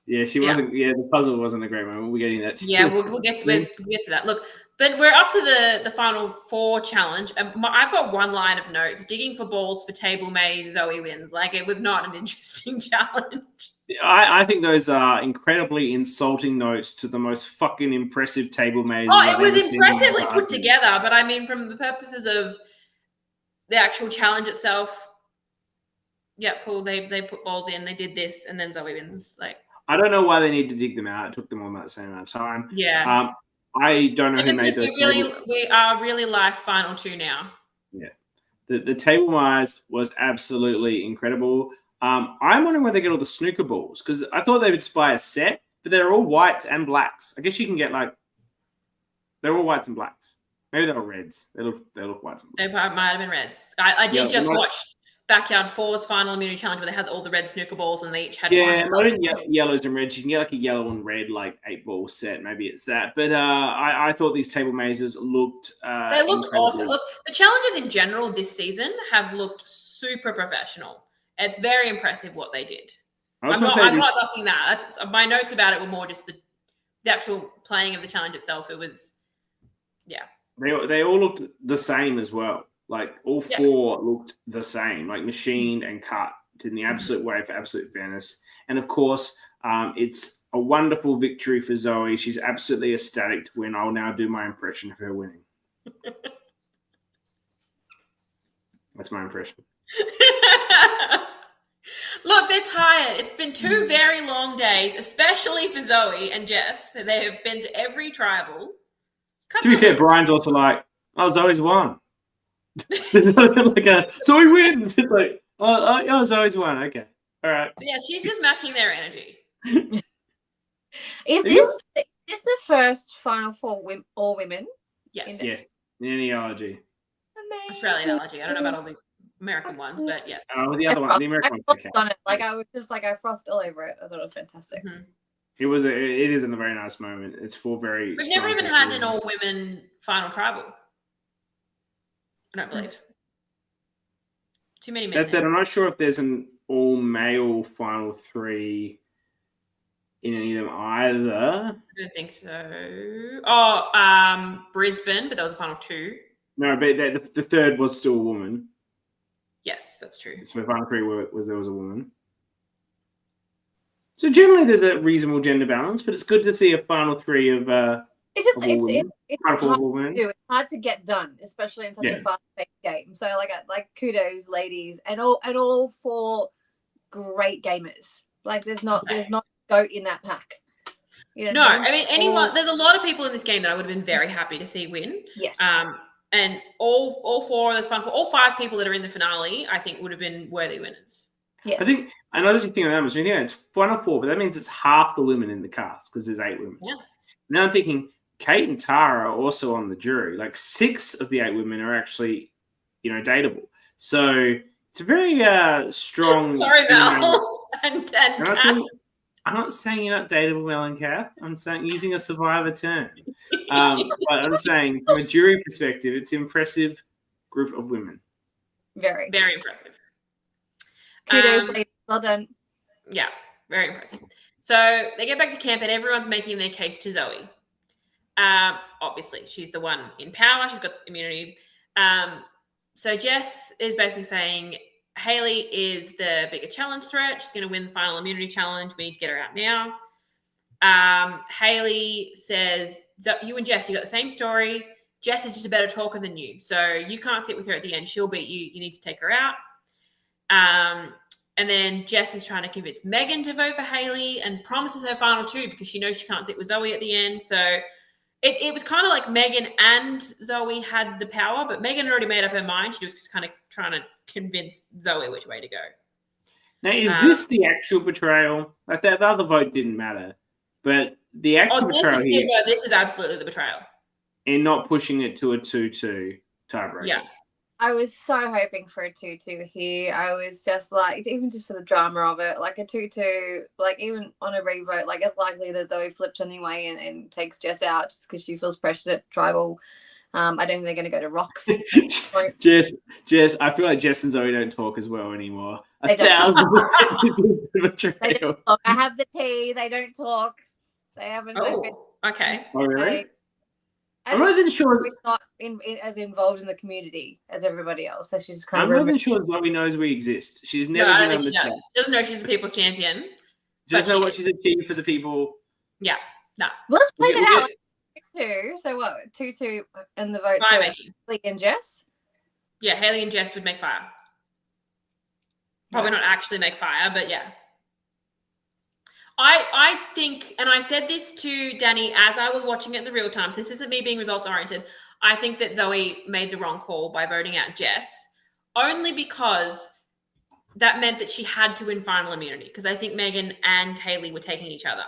Yeah, she wasn't. Yeah, the puzzle wasn't a great moment. We're getting that. Yeah, we'll get to that. Look, but we're up to the final 4 challenge. I've got one line of notes: digging for balls for table maze. Zoe wins. Like, it was not an interesting challenge. I think those are incredibly insulting notes to the most fucking impressive table maze. Oh, it was impressively put together, but I mean, from the purposes of the actual challenge itself, yeah, cool. They put balls in, they did this, and then Zoe wins. Like, I don't know why they need to dig them out. It took them all about the same amount of time. Yeah. I don't know who made those. We are really live final 2 now. Yeah. The table Myers was absolutely incredible. I'm wondering where they get all the snooker balls, because I thought they would buy a set, but they're all whites and blacks. I guess you can get they're all whites and blacks. Maybe they're reds. They look whites and blacks. They might have been reds. I did just watch Backyard 4's final immunity challenge where they had all the red snooker balls and they each had one. Yellows and reds. You can get like a yellow and red 8-ball set. Maybe it's that. But I thought these table mazes looked. They looked awesome. Look, the challenges in general this season have looked super professional. It's very impressive what they did. I'm not knocking that. My notes about it were more just the actual playing of the challenge itself. It was, yeah. They all looked the same as well. All 4 looked the same, machined and cut in the absolute way for absolute fairness. And of course, it's a wonderful victory for Zoe. She's absolutely ecstatic to win. I'll now do my impression of her winning. That's my impression. Look, they're tired. It's been 2 very long days, especially for Zoe and Jess. They have been to every tribal. To be fair, Brian's also Zoe's won. Zoe wins. It's Zoe's won. Okay. All right. So yeah, she's just matching their energy. Is this the first Final Four all women? Yes. Yes. In NEology. Amazing. Australian allergy. I don't know about all the American ones, but yeah. Oh, the other one, the American ones. On it. I was just I frothed all over it. I thought it was fantastic. Mm-hmm. It is a very nice moment. It's 4 very. We've never even had an all-women final tribal. I don't believe. Too many men. That said, I'm not sure if there's an all-male final 3 in any of them either. I don't think so. Oh, Brisbane, but that was the final 2. No, but the third was still a woman. Yes, that's true. So the final 3 there was a woman. So generally, there's a reasonable gender balance, but it's good to see a final 3 of. It's hard to get done, especially in such a fast-paced game. So kudos, ladies, and all 4 great gamers. There's not goat in that pack. I mean anyone. There's a lot of people in this game that I would have been very happy to see win. Yes. And all 4 of those all 5 people that are in the finale, I think would have been worthy winners. Yes. I think another thing about that it's final 4, but that means it's half the women in the cast because there's 8 women. Yeah. Now I'm thinking Kate and Tara are also on the jury. 6 of the 8 women are actually, dateable. So it's a very strong. Sorry, Mel. I'm not saying you're not dateable, Mel and Kath. I'm saying using a survivor term. But I'm saying from a jury perspective, it's an impressive group of women. Very, very impressive. Kudos, ladies. Well done. Yeah, very impressive. So they get back to camp and everyone's making their case to Zoe. Obviously, she's the one in power. She's got immunity. So Jess is basically saying Hayley is the bigger challenge threat. She's going to win the final immunity challenge. We need to get her out now. Hayley says, you and Jess, you got the same story. Jess is just a better talker than you. So you can't sit with her at the end. She'll beat you. You need to take her out. And then Jess is trying to convince Megan to vote for Hayley and promises her final 2 because she knows she can't sit with Zoe at the end. So it was kind of like Megan and Zoe had the power, but Megan had already made up her mind. She was just kind of trying to convince Zoe which way to go. Now, is this the actual betrayal? The other vote didn't matter, but the actual betrayal here. This is absolutely the betrayal. And not pushing it to a 2-2 tiebreaker. Yeah. I was so hoping for a 2-2 here. I was just even just for the drama of it, a 2-2, even on a revote, it's likely that Zoe flips anyway and takes Jess out just because she feels pressured at tribal. I don't think they're going to go to rocks. Jess, I feel like Jess and Zoe don't talk as well anymore. They don't talk. I have the tea. They don't talk. They haven't. Okay. Oh, really? I'm not even sure. She's not as involved in the community as everybody else, so she's kind of. I'm not even sure Zoe knows we exist. She's never been on the chat. She doesn't know she's the people's champion. She doesn't know what she's achieved for the people. Yeah, no. Well, let's play that out. 2-2. So what? 2-2 in the vote. So Hayley and Jess. Yeah, Hayley and Jess would make fire. Probably not actually make fire, but yeah. I think, and I said this to Dani as I was watching it in the real time, so this isn't me being results oriented. I think that Zoe made the wrong call by voting out Jess, only because that meant that she had to win final immunity, because I think Megan and Hayley were taking each other.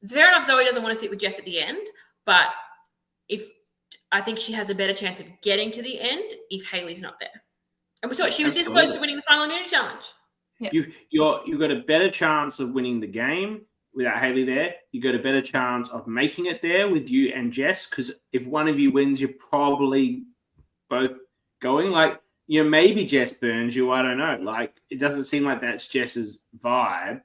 It's fair enough Zoe doesn't want to sit with Jess at the end, but I think she has a better chance of getting to the end if Hayley's not there. And we saw she was this close to winning the final immunity challenge. Yeah. You've got a better chance of winning the game without Hayley there. You've got a better chance of making it there with you and Jess, because if one of you wins, you're probably both going. Like, maybe Jess burns you. I don't know. Like, it doesn't seem like that's Jess's vibe.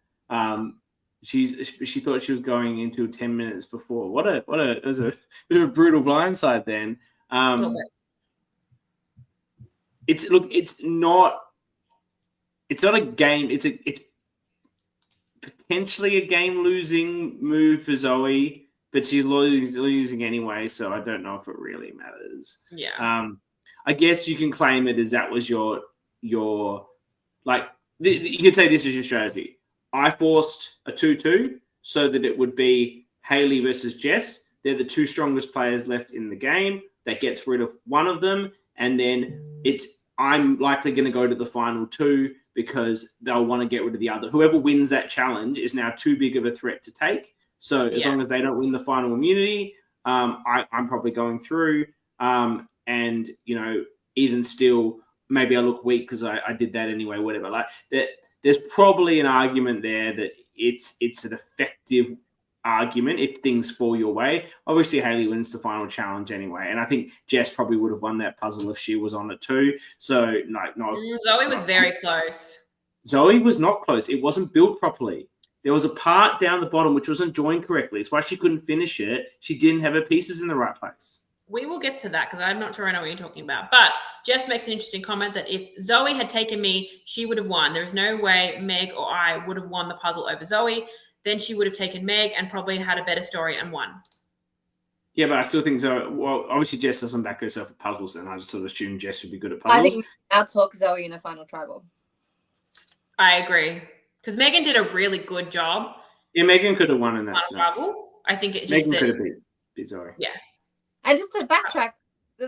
She thought she was going into 10 minutes before. It was a bit of a brutal blindside then. It's not a game. It's potentially a game-losing move for Zoe, but she's losing anyway, so I don't know if it really matters. Yeah. I guess you can claim it as that was your like, you could say this is your strategy. I forced a 2-2 so that it would be Hayley versus Jess. They're the two strongest players left in the game. That gets rid of one of them, and then I'm likely going to go to the final two because they'll want to get rid of the other. Whoever wins that challenge is now too big of a threat to take. So as long as they don't win the final immunity, I'm probably going through. And, even still, maybe I look weak because I did that anyway, whatever. Like, there's probably an argument there that it's an effective argument if things fall your way. Obviously, Hayley wins the final challenge anyway, and I think Jess probably would have won that puzzle if she was on it too. So, Zoe was very close. Zoe was not close. It wasn't built properly. There was a part down the bottom which wasn't joined correctly. It's why she couldn't finish it. She didn't have her pieces in the right place. We will get to that because I'm not sure I know what you're talking about. But Jess makes an interesting comment that if Zoe had taken me, she would have won. There's no way Meg or I would have won the puzzle over Zoe. Then she would have taken Meg and probably had a better story and won. Yeah, but I still think Zoe, well, obviously Jess doesn't back herself at puzzles, and I just sort of assume Jess would be good at puzzles. I think I'll talk Zoe in a final tribal. I agree. Because Megan did a really good job. Yeah, Megan could have won in that tribal. I think it's just Megan could have beat Zoe. Yeah. And just to backtrack,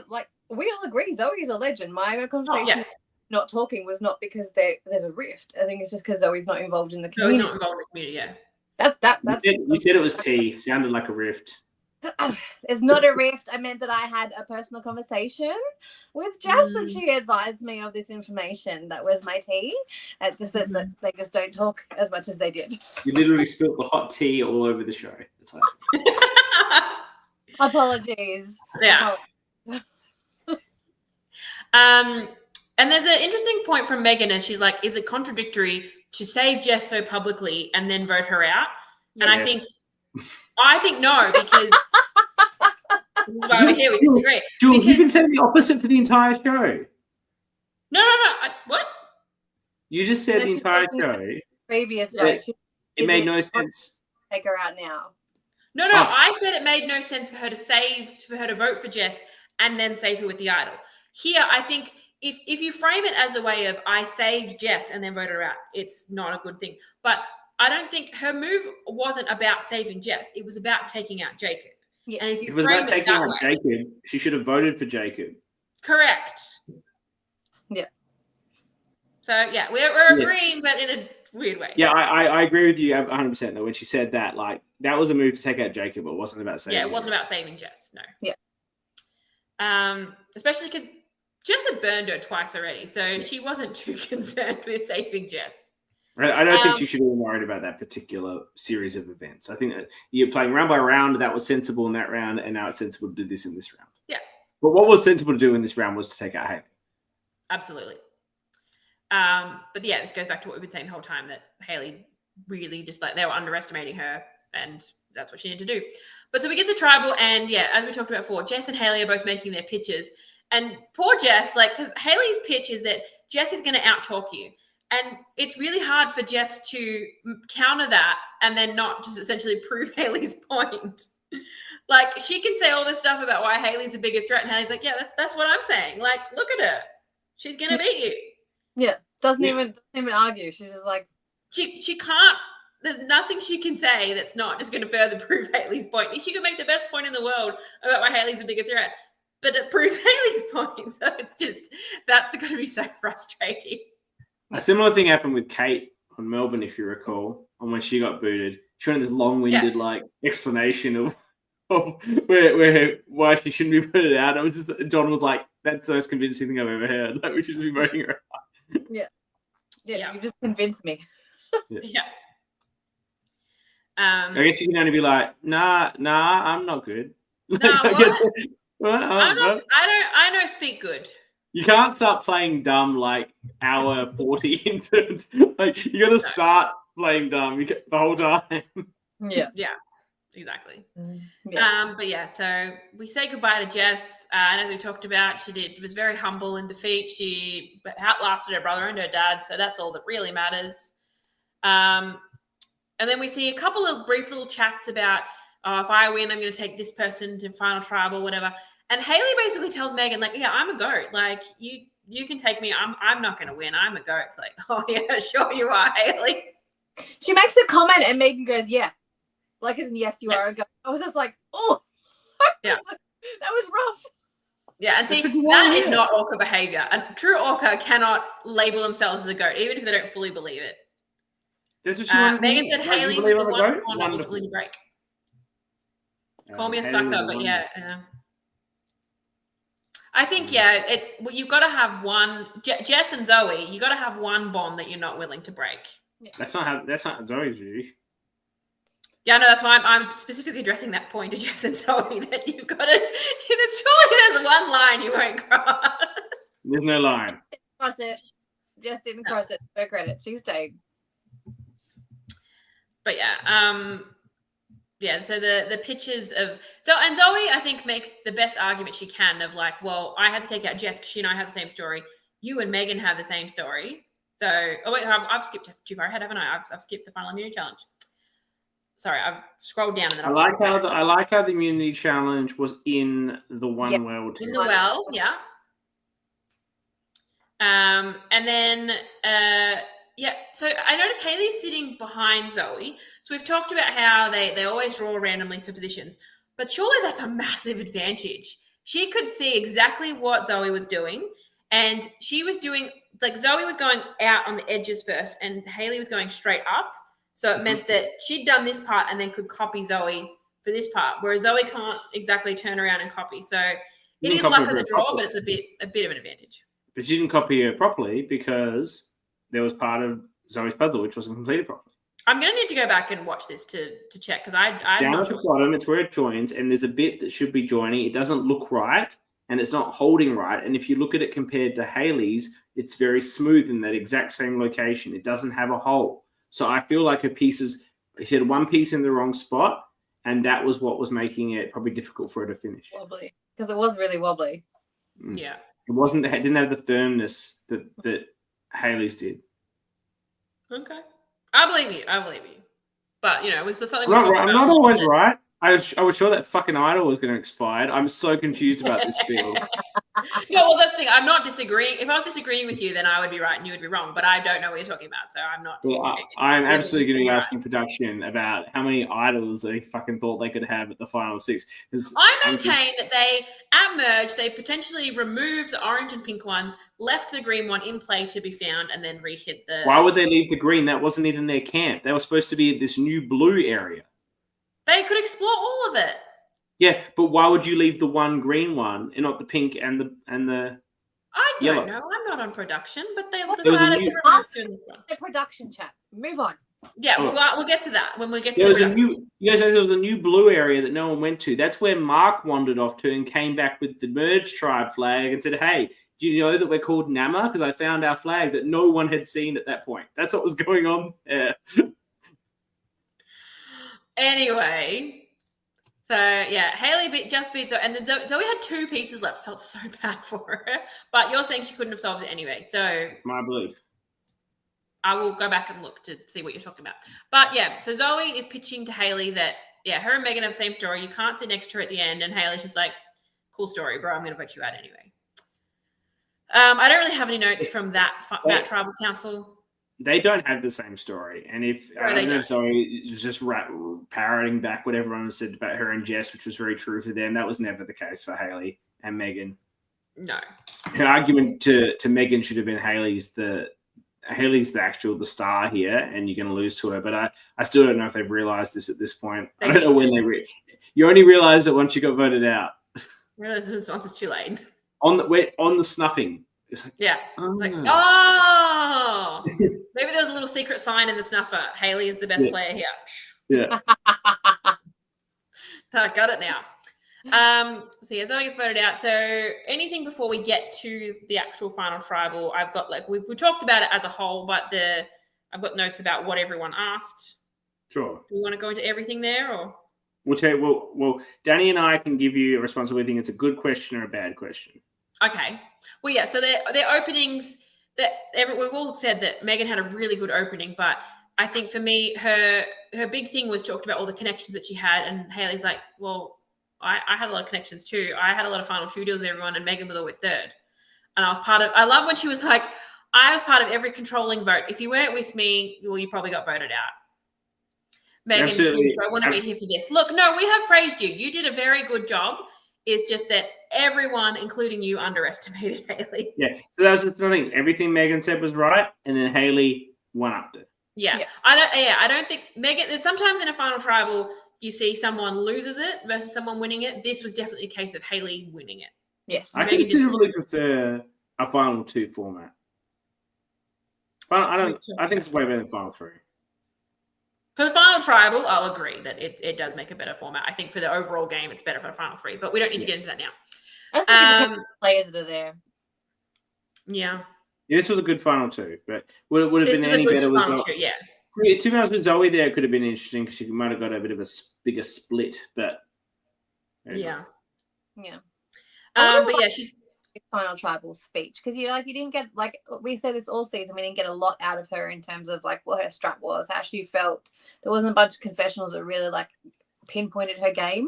like, we all agree Zoe is a legend. My conversation not talking was not because there's a rift. I think it's just because Zoe's not involved in the community. Zoe's not involved in the community, yeah. That's you said it was tea. Sounded like a rift. It's not a rift. I meant that I had a personal conversation with Jess and she advised me of this information. That was my tea. It's just that they just don't talk as much as they did. You literally spilled the hot tea all over the show. That's right. Apologies. Yeah. And there's an interesting point from Megan as she's like, is it contradictory to save Jess so publicly and then vote her out? And Yes. I think no, because this is why we're here, we disagree. Jules, you can say the opposite for the entire show. No. What? You just said the entire show. Previous vote. It made no sense. Take her out now. No. I said it made no sense for her to vote for Jess and then save her with the idol. Here, I think if you frame it as a way of I saved Jess and then voted her out, it's not a good thing. But I don't think her move wasn't about saving Jess. It was about taking out Jacob. Yes. And if you If it was frame about it taking that out way, Jacob, she should have voted for Jacob. correct. Yeah. So yeah, we're agreeing, but in a weird way. Yeah, I agree with you 100% though. When she said that, like, that was a move to take out Jacob. It wasn't about saving. Yeah, it wasn't about saving Jess. No. Yeah. Especially because Jess had burned her twice already, so she wasn't too concerned with saving Jess. I don't think she should have been worried about that particular series of events. I think that you're playing round by round. That was sensible in that round, and now it's sensible to do this in this round. Yeah. But what was sensible to do in this round was to take out Hayley. Absolutely. But yeah, this goes back to what we've been saying the whole time, that Hayley really just, like, they were underestimating her, and that's what she needed to do. But so we get to tribal, and yeah, as we talked about before, Jess and Hayley are both making their pitches. And poor Jess, like, because Hayley's pitch is that Jess is going to out-talk you. And it's really hard for Jess to counter that and then not just essentially prove Hayley's point. Like, she can say all this stuff about why Hayley's a bigger threat, and Hayley's like, yeah, that's what I'm saying. Like, look at her. She's going to beat you. Yeah. Doesn't even argue. She's just like, she can't there's nothing she can say that's not just going to further prove Hayley's point. She could make the best point in the world about why Hayley's a bigger threat, but it proves Hayley's point. So it's just, that's going to be so frustrating. A similar thing happened with Kate on Melbourne, if you recall, on when she got booted. She went this long-winded explanation of why she shouldn't be voted out. It was just, John was like, "That's the most convincing thing I've ever heard. Like, we should be voting her out." Yeah. You just convinced me. Yeah. I guess you can only be like, nah, I'm not good. Nah, what? I don't speak good. You can't start playing dumb like hour 40 into like you got to start playing dumb the whole time. Yeah, exactly. Yeah. But yeah, so we say goodbye to Jess, and as we talked about, she was very humble in defeat. She outlasted her brother and her dad, so that's all that really matters. And then we see a couple of brief little chats about, if I win, I'm going to take this person to final tribal, whatever. And Hayley basically tells Megan, like, yeah, I'm a goat. Like, you can take me. I'm not going to win. I'm a goat. It's like, oh, yeah, sure you are, Hayley. She makes a comment and Megan goes, yeah. Like, as in, yes, you are a goat. I was just like, oh. Yeah. That was rough. Yeah, and see, that is not ORCA behavior. And true ORCA cannot label themselves as a goat, even if they don't fully believe it. That's what she wanted. Megan said Hayley was the one that was willing to break. Call me a sucker, but yeah. I think, it's you've got to have one. Jess and Zoe, you got to have one bond that you're not willing to break. Yeah. That's not Zoe's view. Yeah, no, that's why I'm specifically addressing that point to Jess and Zoe, that you've got to. Surely there's one line you won't cross. There's no line. Cross it. Jess didn't cross it. Fair credit. She stayed. But so the pictures of and Zoe, I think, makes the best argument she can of like, well, I had to take out Jess because she and I have the same story. You and Megan have the same story. So, I've skipped too far ahead, haven't I? I've skipped the final immunity challenge. Sorry, I've scrolled down and then I like how the immunity challenge was in the one world. In the well, yeah. And then so I noticed Hayley's sitting behind Zoe. So we've talked about how they always draw randomly for positions, but surely that's a massive advantage. She could see exactly what Zoe was doing, and she was doing, like, Zoe was going out on the edges first and Hayley was going straight up. So it meant that she'd done this part and then could copy Zoe for this part, whereas Zoe can't exactly turn around and copy. So it is luck of the draw, but it's a bit of an advantage. But she didn't copy her properly because there was part of Zoe's puzzle which wasn't completed properly. I'm going to need to go back and watch this to check, because I'm down not at sure. The bottom, it's where it joins, and there's a bit that should be joining. It doesn't look right, and it's not holding right. And if you look at it compared to Hayley's, it's very smooth in that exact same location. It doesn't have a hole. So I feel like her pieces, she had one piece in the wrong spot, and that was what was making it probably difficult for her to finish. Wobbly, because it was really wobbly. Yeah. It didn't have the firmness that Hayley's did. Okay. I believe you. But, with something I'm not always right. I was sure that fucking idol was going to expire. I'm so confused about this still. No, well, that's the thing. I'm not disagreeing. If I was disagreeing with you, then I would be right and you would be wrong. But I don't know what you're talking about, so I'm not. Well, I'm absolutely going to be asking production about how many idols they fucking thought they could have at the final six. I maintain that at merge, they potentially removed the orange and pink ones, left the green one in play to be found, and then re-hit the... Why would they leave the green? That wasn't even their camp. They were supposed to be at this new blue area. They could explore all of it. Yeah, but why would you leave the one green one and not the pink and the I don't yellow? know. I'm not on production, but they decided to remove the production chat. Move on. Yeah, we'll get to that when we get to there was you guys know there was a new blue area that no one went to. That's where Mark wandered off to and came back with the merge tribe flag and said, "Hey, do you know that we're called Nama? Because I found our flag that no one had seen at that point." That's what was going on there. Anyway, so yeah, Hayley just beat Zoe, and then Zoe had 2 pieces left. Felt so bad for her, but you're saying she couldn't have solved it anyway. So my belief. I will go back and look to see what you're talking about. But yeah, so Zoe is pitching to Hayley that her and Megan have the same story. You can't sit next to her at the end, and Hayley's just like, "Cool story, bro. I'm going to vote you out anyway." I don't really have any notes from that tribal council. they don't have the same story. And if I don't know if Zoe was just parroting back what everyone said about her and Jess, which was very true for them, that was never the case for Hayley and Megan. No. Her argument to Megan should have been Hayley's the star here, and you're going to lose to her. But I still don't know if they've realised this at this point. I don't know when you only realise it once you got voted out. Realise it was once it's too late. On the snuffing. It's like, yeah. It's like, oh, maybe there's a little secret sign in the snuffer. Hayley is the best player here. Yeah. I got it now. So yeah, Zoe gets voted out. So anything before we get to the actual final tribal, I've got we talked about it as a whole, but I've got notes about what everyone asked. Sure. Do you want to go into everything there, or? We'll tell you. Well, Dani and I can give you a response whether we think it's a good question or a bad question. Okay. Well, yeah. So their openings we've all said that Megan had a really good opening, but I think for me, her big thing was talked about all the connections that she had, and Hayley's like, well, I had a lot of connections too. I had a lot of final two deals with everyone, and Megan was always third. And I love when she was like, I was part of every controlling vote. If you weren't with me, well, you probably got voted out. Megan, I want to be here for this. Look, no, we have praised you. You did a very good job. It's just that everyone, including you, underestimated Hayley. Yeah. So that was the thing. Everything Megan said was right, and then Hayley one-upped it. Yeah. I don't think Megan. There's sometimes in a final tribal you see someone loses it versus someone winning it. This was definitely a case of Hayley winning it. Yes. I considerably prefer a final two format. I think it's way better than final three. For the final tribal, I'll agree that it does make a better format. I think for the overall game, it's better for the final three, but we don't need to get into that now. I think it's players that are there. Yeah. This was a good final two, but would have been any better with Zoe. Yeah. To be honest, with Zoe there, it could have been interesting because she might have got a bit of a bigger split, but yeah. But yeah, she's final tribal speech because you didn't get, like we said this all season, we didn't get a lot out of her in terms of like what her strat was, how she felt. There wasn't a bunch of confessionals that really like pinpointed her game.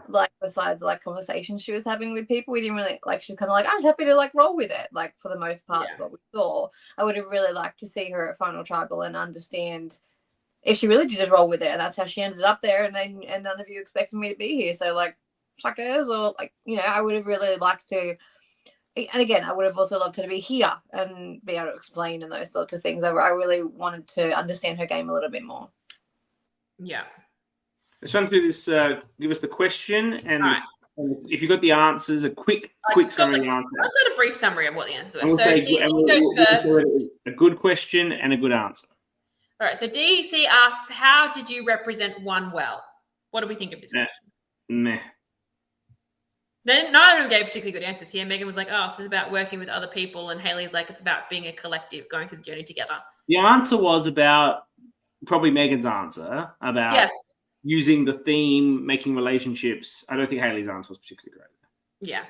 Like besides like conversations she was having with people, we didn't really like. She's kind of like, I'm happy to like roll with it. Like for the most part, what we saw, I would have really liked to see her at final tribal and understand if she really did just roll with it. And that's how she ended up there. And none of you expected me to be here. So like, suckers, or like I would have really liked to. And again, I would have also loved her to be here and be able to explain and those sorts of things. I really wanted to understand her game a little bit more. Yeah. Let's run through this. Give us the question, and if you've got the answers, a quick summary answer. I've got a brief summary of what the answer was. So DC goes first. A good question and a good answer. All right. So DC asks, "How did you represent one well?" What do we think of this question? Meh. Then neither of them gave particularly good answers here. Megan was like, "Oh, this is about working with other people," and Hayley's like, "It's about being a collective, going through the journey together." The answer was about probably Megan's answer about using the theme, making relationships. I don't think Hayley's answer was particularly great. Yeah.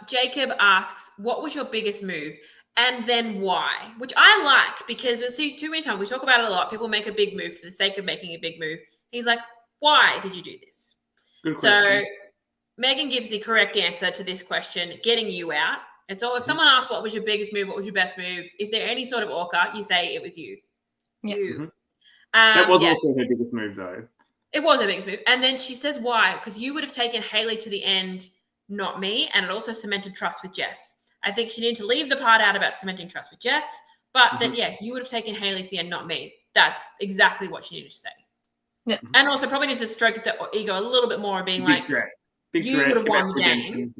Jacob asks, "What was your biggest move, and then why?" Which I like because we see too many times we talk about it a lot. People make a big move for the sake of making a big move. He's like, "Why did you do this?" Good question. So Megan gives the correct answer to this question, getting you out. And so if someone asks what was your biggest move, what was your best move, if they're any sort of ORCA, you say it was you. Yeah. You. Mm-hmm. That was also her biggest move, though. It was her biggest move. And then she says why, because you would have taken Hayley to the end, not me, and it also cemented trust with Jess. I think she needed to leave the part out about cementing trust with Jess, but then, you would have taken Hayley to the end, not me. That's exactly what she needed to say. Yeah. And also probably need to stroke the ego a little bit more, being like, you would have won the game,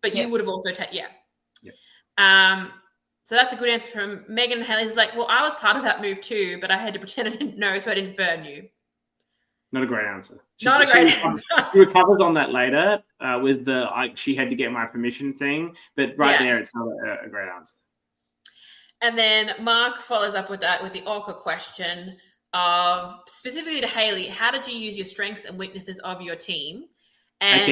but you would have also taken, so that's a good answer from Megan. And Hayley's like, well, I was part of that move too, but I had to pretend I didn't know, so I didn't burn you. Not a great answer. She recovers on that later with the she had to get my permission thing, but there it's not a great answer. And then Mark follows up with that with the ORCA question of specifically to Hayley, how did you use your strengths and weaknesses of your team? And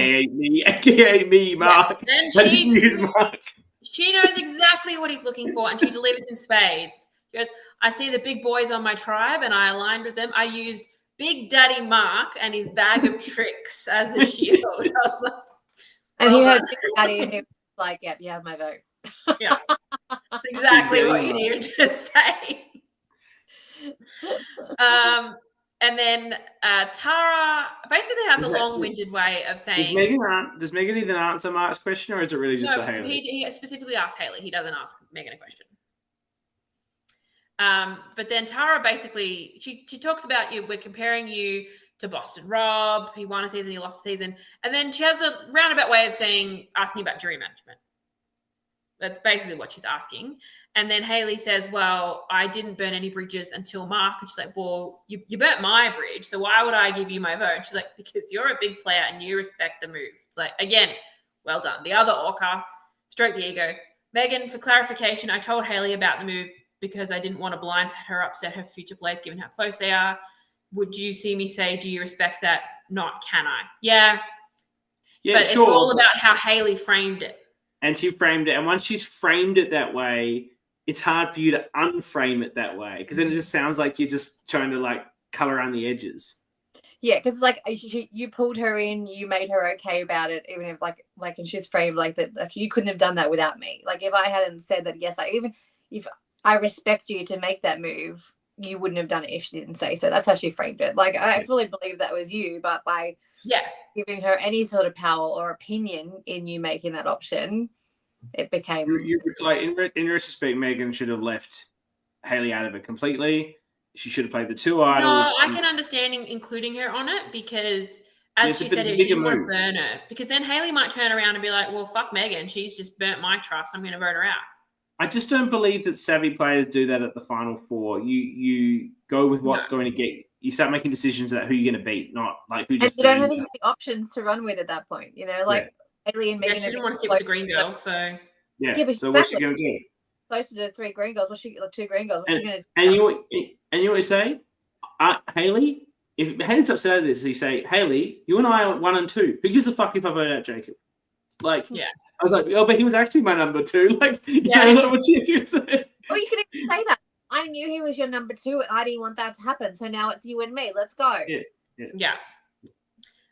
AKA me, Mark. Mark. She knows exactly what he's looking for, and she delivers in spades. She goes, I see the big boys on my tribe, and I aligned with them. I used Big Daddy Mark and his bag of tricks as a shield. And he heard Big Daddy, and he was like, yep, you have my vote. Yeah. That's exactly what you needed to say. And then Tara basically has a long-winded way of saying... Does Megan even answer Mark's question, or is it really just for Hayley? He specifically asked Hayley. He doesn't ask Megan a question. But then Tara basically, she talks about we're comparing you to Boston Rob. He won a season, he lost a season. And then she has a roundabout way of asking about jury management. That's basically what she's asking. And then Hayley says, well, I didn't burn any bridges until Mark. And she's like, well, you burnt my bridge, so why would I give you my vote? And she's like, because you're a big player and you respect the move. It's like, again, well done. The other ORCA, stroke the ego. Megan, for clarification, I told Hayley about the move because I didn't want to blindside her, upset her future players, given how close they are. Would you see me say, do you respect that? Not can I? Yeah, but sure. It's all about how Hayley framed it. And she framed it. And once she's framed it that way, it's hard for you to unframe it that way, because then it just sounds like you're just trying to color around the edges. Yeah, because you pulled her in, you made her okay about it, even if and she's framed that you couldn't have done that without me. If I hadn't said that, yes, even if I respect you to make that move, you wouldn't have done it if she didn't say so. That's how she framed it. I fully believe that was you, but by giving her any sort of power or opinion in you making that option, it became in retrospect, Megan should have left Hayley out of it completely. She should have played the two idols. No, I can understand including her on it, because as she said, she didn't want to burn her, because then Hayley might turn around and be like, well, fuck Megan, she's just burnt my trust, I'm going to vote her out. I just don't believe that savvy players do that at the Final Four. You go with what's going to get you. Start making decisions about who you're going to beat, not who just. And you don't have any options to run with at that point. Hayley and Megan. She didn't want to sit with the green girls, so. Yeah. So what's she going to do? Closer to 3 green girls. Two green girls. What's she going to do? And you know what you say, Hayley? If Hayley's upset at this, you say, Hayley, you and I are 1 and 2. Who gives a fuck if I vote out Jacob? Yeah. I was like, oh, but he was actually my number 2. What you say? Or you could even say that. I knew he was your number 2 and I didn't want that to happen. So now it's you and me. Let's go. Yeah.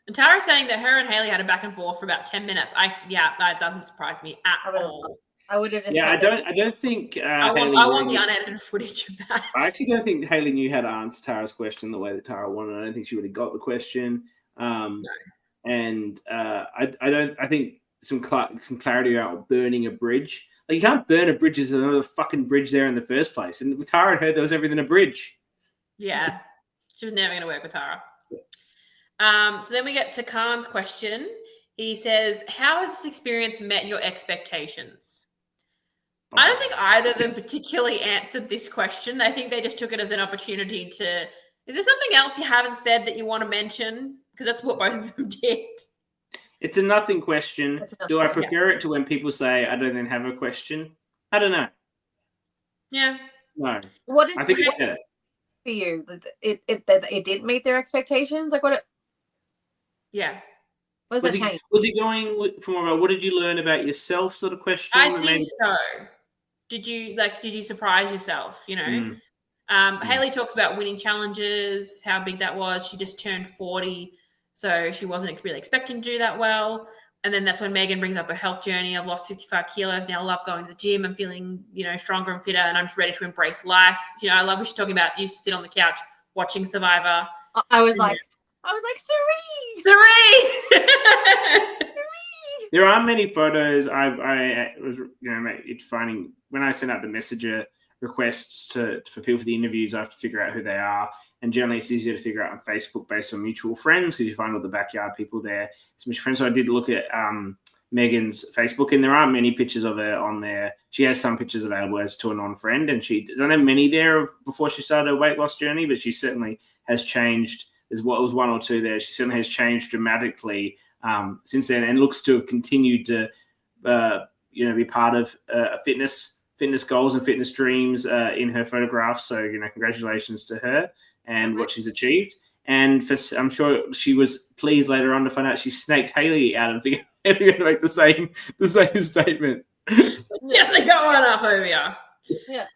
And Tara's saying that her and Hayley had a back and forth for about 10 minutes. That doesn't surprise me at all. I would have just I don't think I want the unedited footage of that. I actually don't think Hayley knew how to answer Tara's question the way that Tara wanted. I don't think she would have got the question. No. And I think some clarity about burning a bridge. You can't burn a bridge. There's another fucking bridge there in the first place. And with Tara and her, there was everything a bridge. Yeah. She was never going to work with Tara. So then we get to Khan's question. He says, how has this experience met your expectations? I don't think either of them particularly answered this question. I think they just took it as an opportunity to, is there something else you haven't said that you want to mention? Because that's what both of them did. It's a nothing question. Do I prefer it to when people say, I don't then have a question? I don't know. Yeah. No. What did I think it's better. For you? It didn't meet their expectations? Yeah. Was he going for more about what did you learn about yourself sort of question? I think so. Did you surprise yourself? Hayley talks about winning challenges, how big that was. She just turned 40, so she wasn't really expecting to do that well. And then that's when Megan brings up her health journey. I've lost 55 kilos. Now I love going to the gym. I'm feeling, stronger and fitter, and I'm just ready to embrace life. I love what she's talking about. Used to sit on the couch watching Survivor. I was like, Three! There aren't many photos. I was finding when I send out the messenger requests for people for the interviews, I have to figure out who they are. And generally it's easier to figure out on Facebook based on mutual friends because you find all the backyard people there. Some mutual friends. So I did look at Megan's Facebook, and there aren't many pictures of her on there. She has some pictures available as to a non-friend, and she doesn't have many there of before she started her weight loss journey, but she certainly has changed. There's what was 1 or 2 there. She certainly has changed dramatically since then, and looks to have continued to, be part of fitness goals and fitness dreams in her photographs. So, congratulations to her and what she's achieved. And I'm sure she was pleased later on to find out she snaked Hayley out of the going to make the same statement. Yes, they got one off over here. Yeah.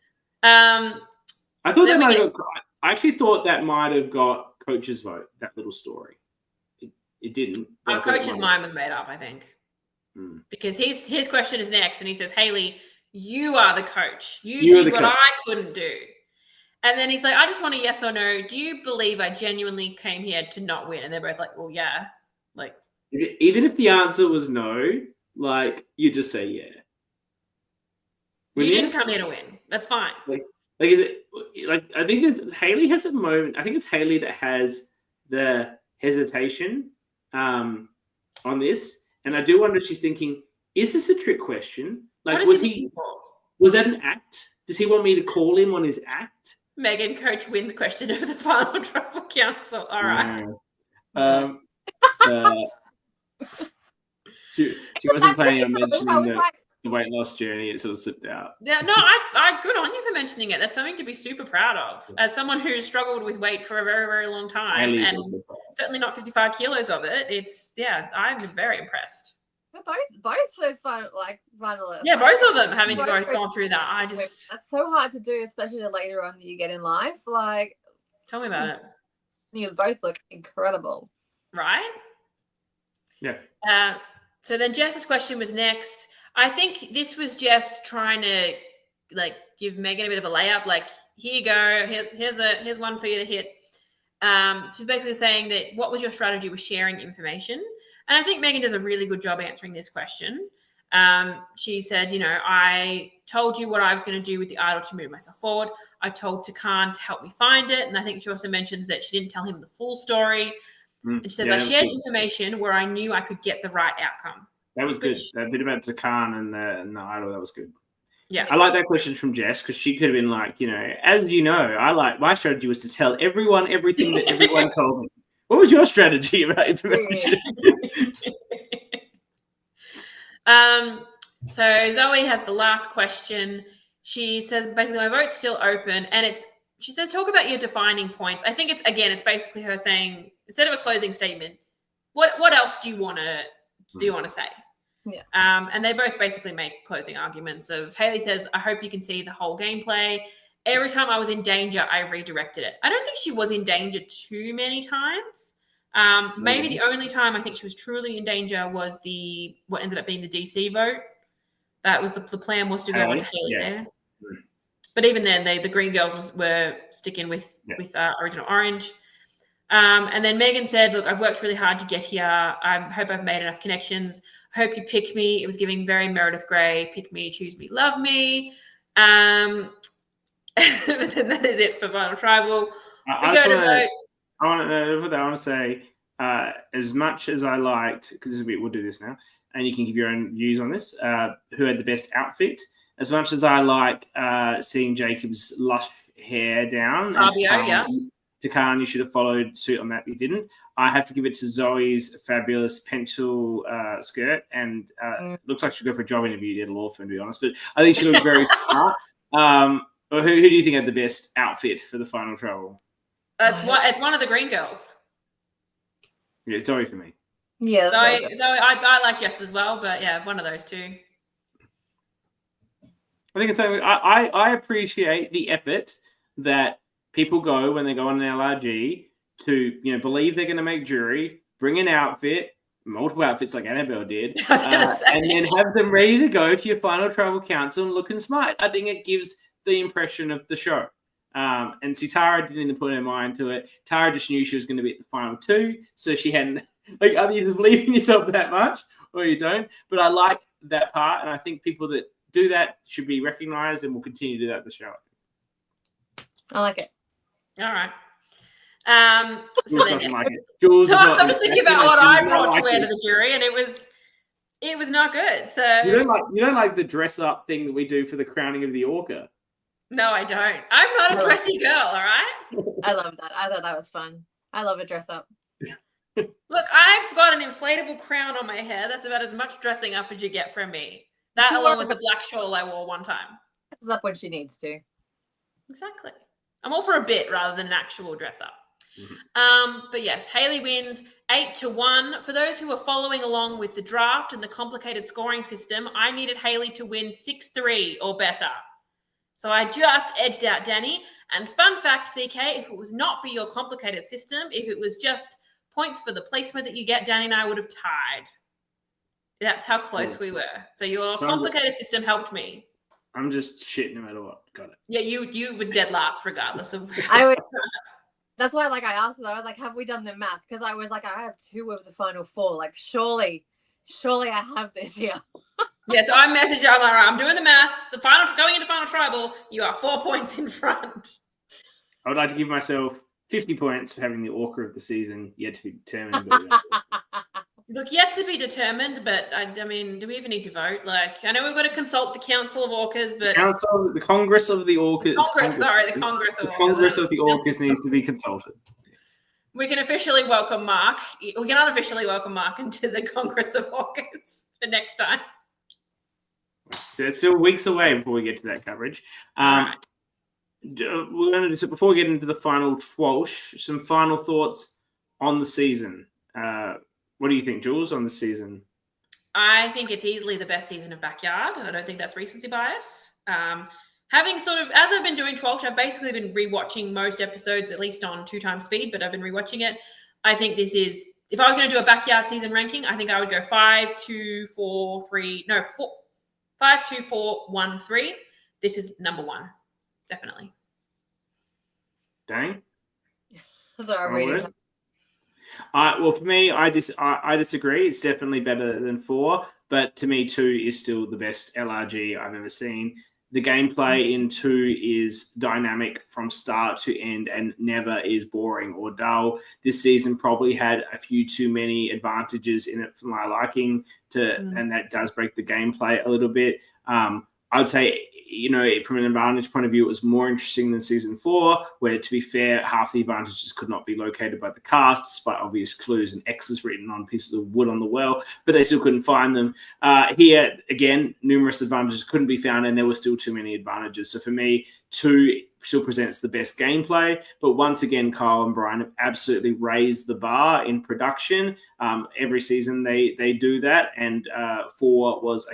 I thought that might have got. I actually thought that might have got Coach's vote. That little story. It didn't. Coach's mind was made up, I think, because his question is next, and he says, "Hayley, You are the coach. You You're did the what coach. I couldn't do. And then he's like, I just want a yes or no. Do you believe I genuinely came here to not win? And they're both like, well, yeah. Like, even if the answer was no, like you just say yeah. you didn't come here to win. That's fine. Like is it like I think Haley has a moment. I think it's Haley that has the hesitation on this, and I do wonder if she's thinking, is this a trick question? Like, was that an act? Does he want me to call him on his act? Megan, coach wins question of the final tribal council. All right. She wasn't planning on mentioning the weight loss journey. It sort of slipped out. Yeah, no, I good on you for mentioning it. That's something to be super proud of. As someone who's struggled with weight for a very, very long time, Haley's and also proud. certainly not 55 kilos of it. I'm very impressed. Both those finalists. Yeah, both of them having to gone through that. That's so hard to do, especially the later on that you get in life. Like, tell me about it. You both look incredible, right? Yeah. So then Jess's question was next. I think this was Jess trying to like give Megan a bit of a layup. Like, here you go. Here's one for you to hit. She's basically saying that what was your strategy with sharing information? And I think Megan does a really good job answering this question. She said, I told you what I was going to do with the idol to move myself forward. I told Takan to help me find it. And I think she also mentions that she didn't tell him the full story. And she says, I shared information where I knew I could get the right outcome. That was good. That bit about Takan and the idol, that was good. Yeah. I like that question from Jess because she could have been like, as you know, my strategy was to tell everyone everything that everyone told me. What was your strategy about information? So Zoe has the last question. She says, basically, my vote's still open. And she says, talk about your defining points. I think it's basically her saying, instead of a closing statement, what else do you want to say? Yeah. And they both basically make closing arguments of Haley says, I hope you can see the whole gameplay. Every time I was in danger, I redirected it. I don't think she was in danger too many times. Maybe the only time I think she was truly in danger was what ended up being the DC vote. That was the plan was to go on to Haley there. But even then, the Green Girls were sticking with Original Orange. And then Megan said, look, I've worked really hard to get here. I hope I've made enough connections. I hope you pick me. It was giving very Meredith Grey. Pick me, choose me, love me. And that is it for Final Tribal. I want to say, as much as I liked, because we'll do this now, and you can give your own views on this, who had the best outfit. As much as I like seeing Jacob's lush hair down. Takan, you should have followed suit on that. You didn't. I have to give it to Zoe's fabulous pencil skirt, and looks like she'll go for a job interview at a law firm, to be honest. But I think she looks very smart. Who do you think had the best outfit for the Final Tribal? It's one of the Green Girls. Yeah, Zoe for me. Yeah, Zoe, I like Jess as well, but yeah, one of those two. I think it's something I appreciate the effort that people go when they go on an LRG to believe they're going to make jury, bring an outfit, multiple outfits like Annabelle did, and then have them ready to go for your Final Tribal Council and looking smart. I think it gives the impression of the show. And see, Tara didn't even put her mind to it. Tara just knew she was going to be at the final two, so she hadn't. Like, either you just believe in yourself that much or you don't. But I like that part, and I think people that do that should be recognised, and will continue to do that at the show. I like it. All right. Jules doesn't like it. Jules so I was thinking about what I brought to wear to the jury, and it was not good. So you don't like the dress up thing that we do for the crowning of the ORCA. No, I don't. I'm not a dressy girl, all right? I love that. I thought that was fun. I love a dress up. Look, I've got an inflatable crown on my hair. That's about as much dressing up as you get from me. That along with the black shawl I wore one time. Dresses up when she needs to. Exactly. I'm all for a bit rather than an actual dress up. Mm-hmm. But yes, Haley wins 8-1. For those who are following along with the draft and the complicated scoring system, I needed Haley to win 6-3 or better. So I just edged out Dani. And fun fact, CK, if it was not for your complicated system, if it was just points for the placement that you get, Dani and I would have tied. That's how close we were. So your complicated system helped me. I'm just shit no matter what. Got it. Yeah, you were dead last regardless of. That's why, like, I asked her, I was like, have we done the math? Because I was like, I have 2 of the final 4. Like, surely I have this here. Yeah, so I messaged her. I'm like, all right, I'm doing the math. Going into final tribal, you are 4 points in front. I would like to give myself 50 points for having the ORCA of the season yet to be determined. Look, yet to be determined, but I mean, do we even need to vote? Like, I know we've got to consult the Council of Orcas, but the Congress of the Orcas. The Congress of the Orcas needs to be consulted. Yes. We can officially welcome Mark. We can unofficially welcome Mark into the Congress of Orcas for next time. So it's still weeks away before we get to that coverage. Right. We're going to do so before we get into the final TWIOLSH. Some final thoughts on the season. What do you think, Jules, on the season? I think it's easily the best season of Backyard, and I don't think that's recency bias. Having sort of, as I've been doing TWIOLSH, I've basically been rewatching most episodes, at least on 2 times speed, but I've been rewatching it. I think this is, if I was going to do a Backyard season ranking, I think I would go 5, 2, 4, 3, no, 4, 5, 2, 4, 1, 3. This is number 1, definitely. Dang. Sorry, I'm reading. Well, for me, I disagree. It's definitely better than 4, but to me, 2 is still the best LRG I've ever seen. The gameplay in 2 is dynamic from start to end and never is boring or dull. This season probably had a few too many advantages in it for my liking, and that does break the gameplay a little bit. I would say, from an advantage point of view, it was more interesting than season 4, where, to be fair, half the advantages could not be located by the cast, despite obvious clues and X's written on pieces of wood on the well, but they still couldn't find them. Here, again, numerous advantages couldn't be found, and there were still too many advantages. So for me, 2 still presents the best gameplay, but once again, Kyle and Brian have absolutely raised the bar in production. Every season they do that, and 4 was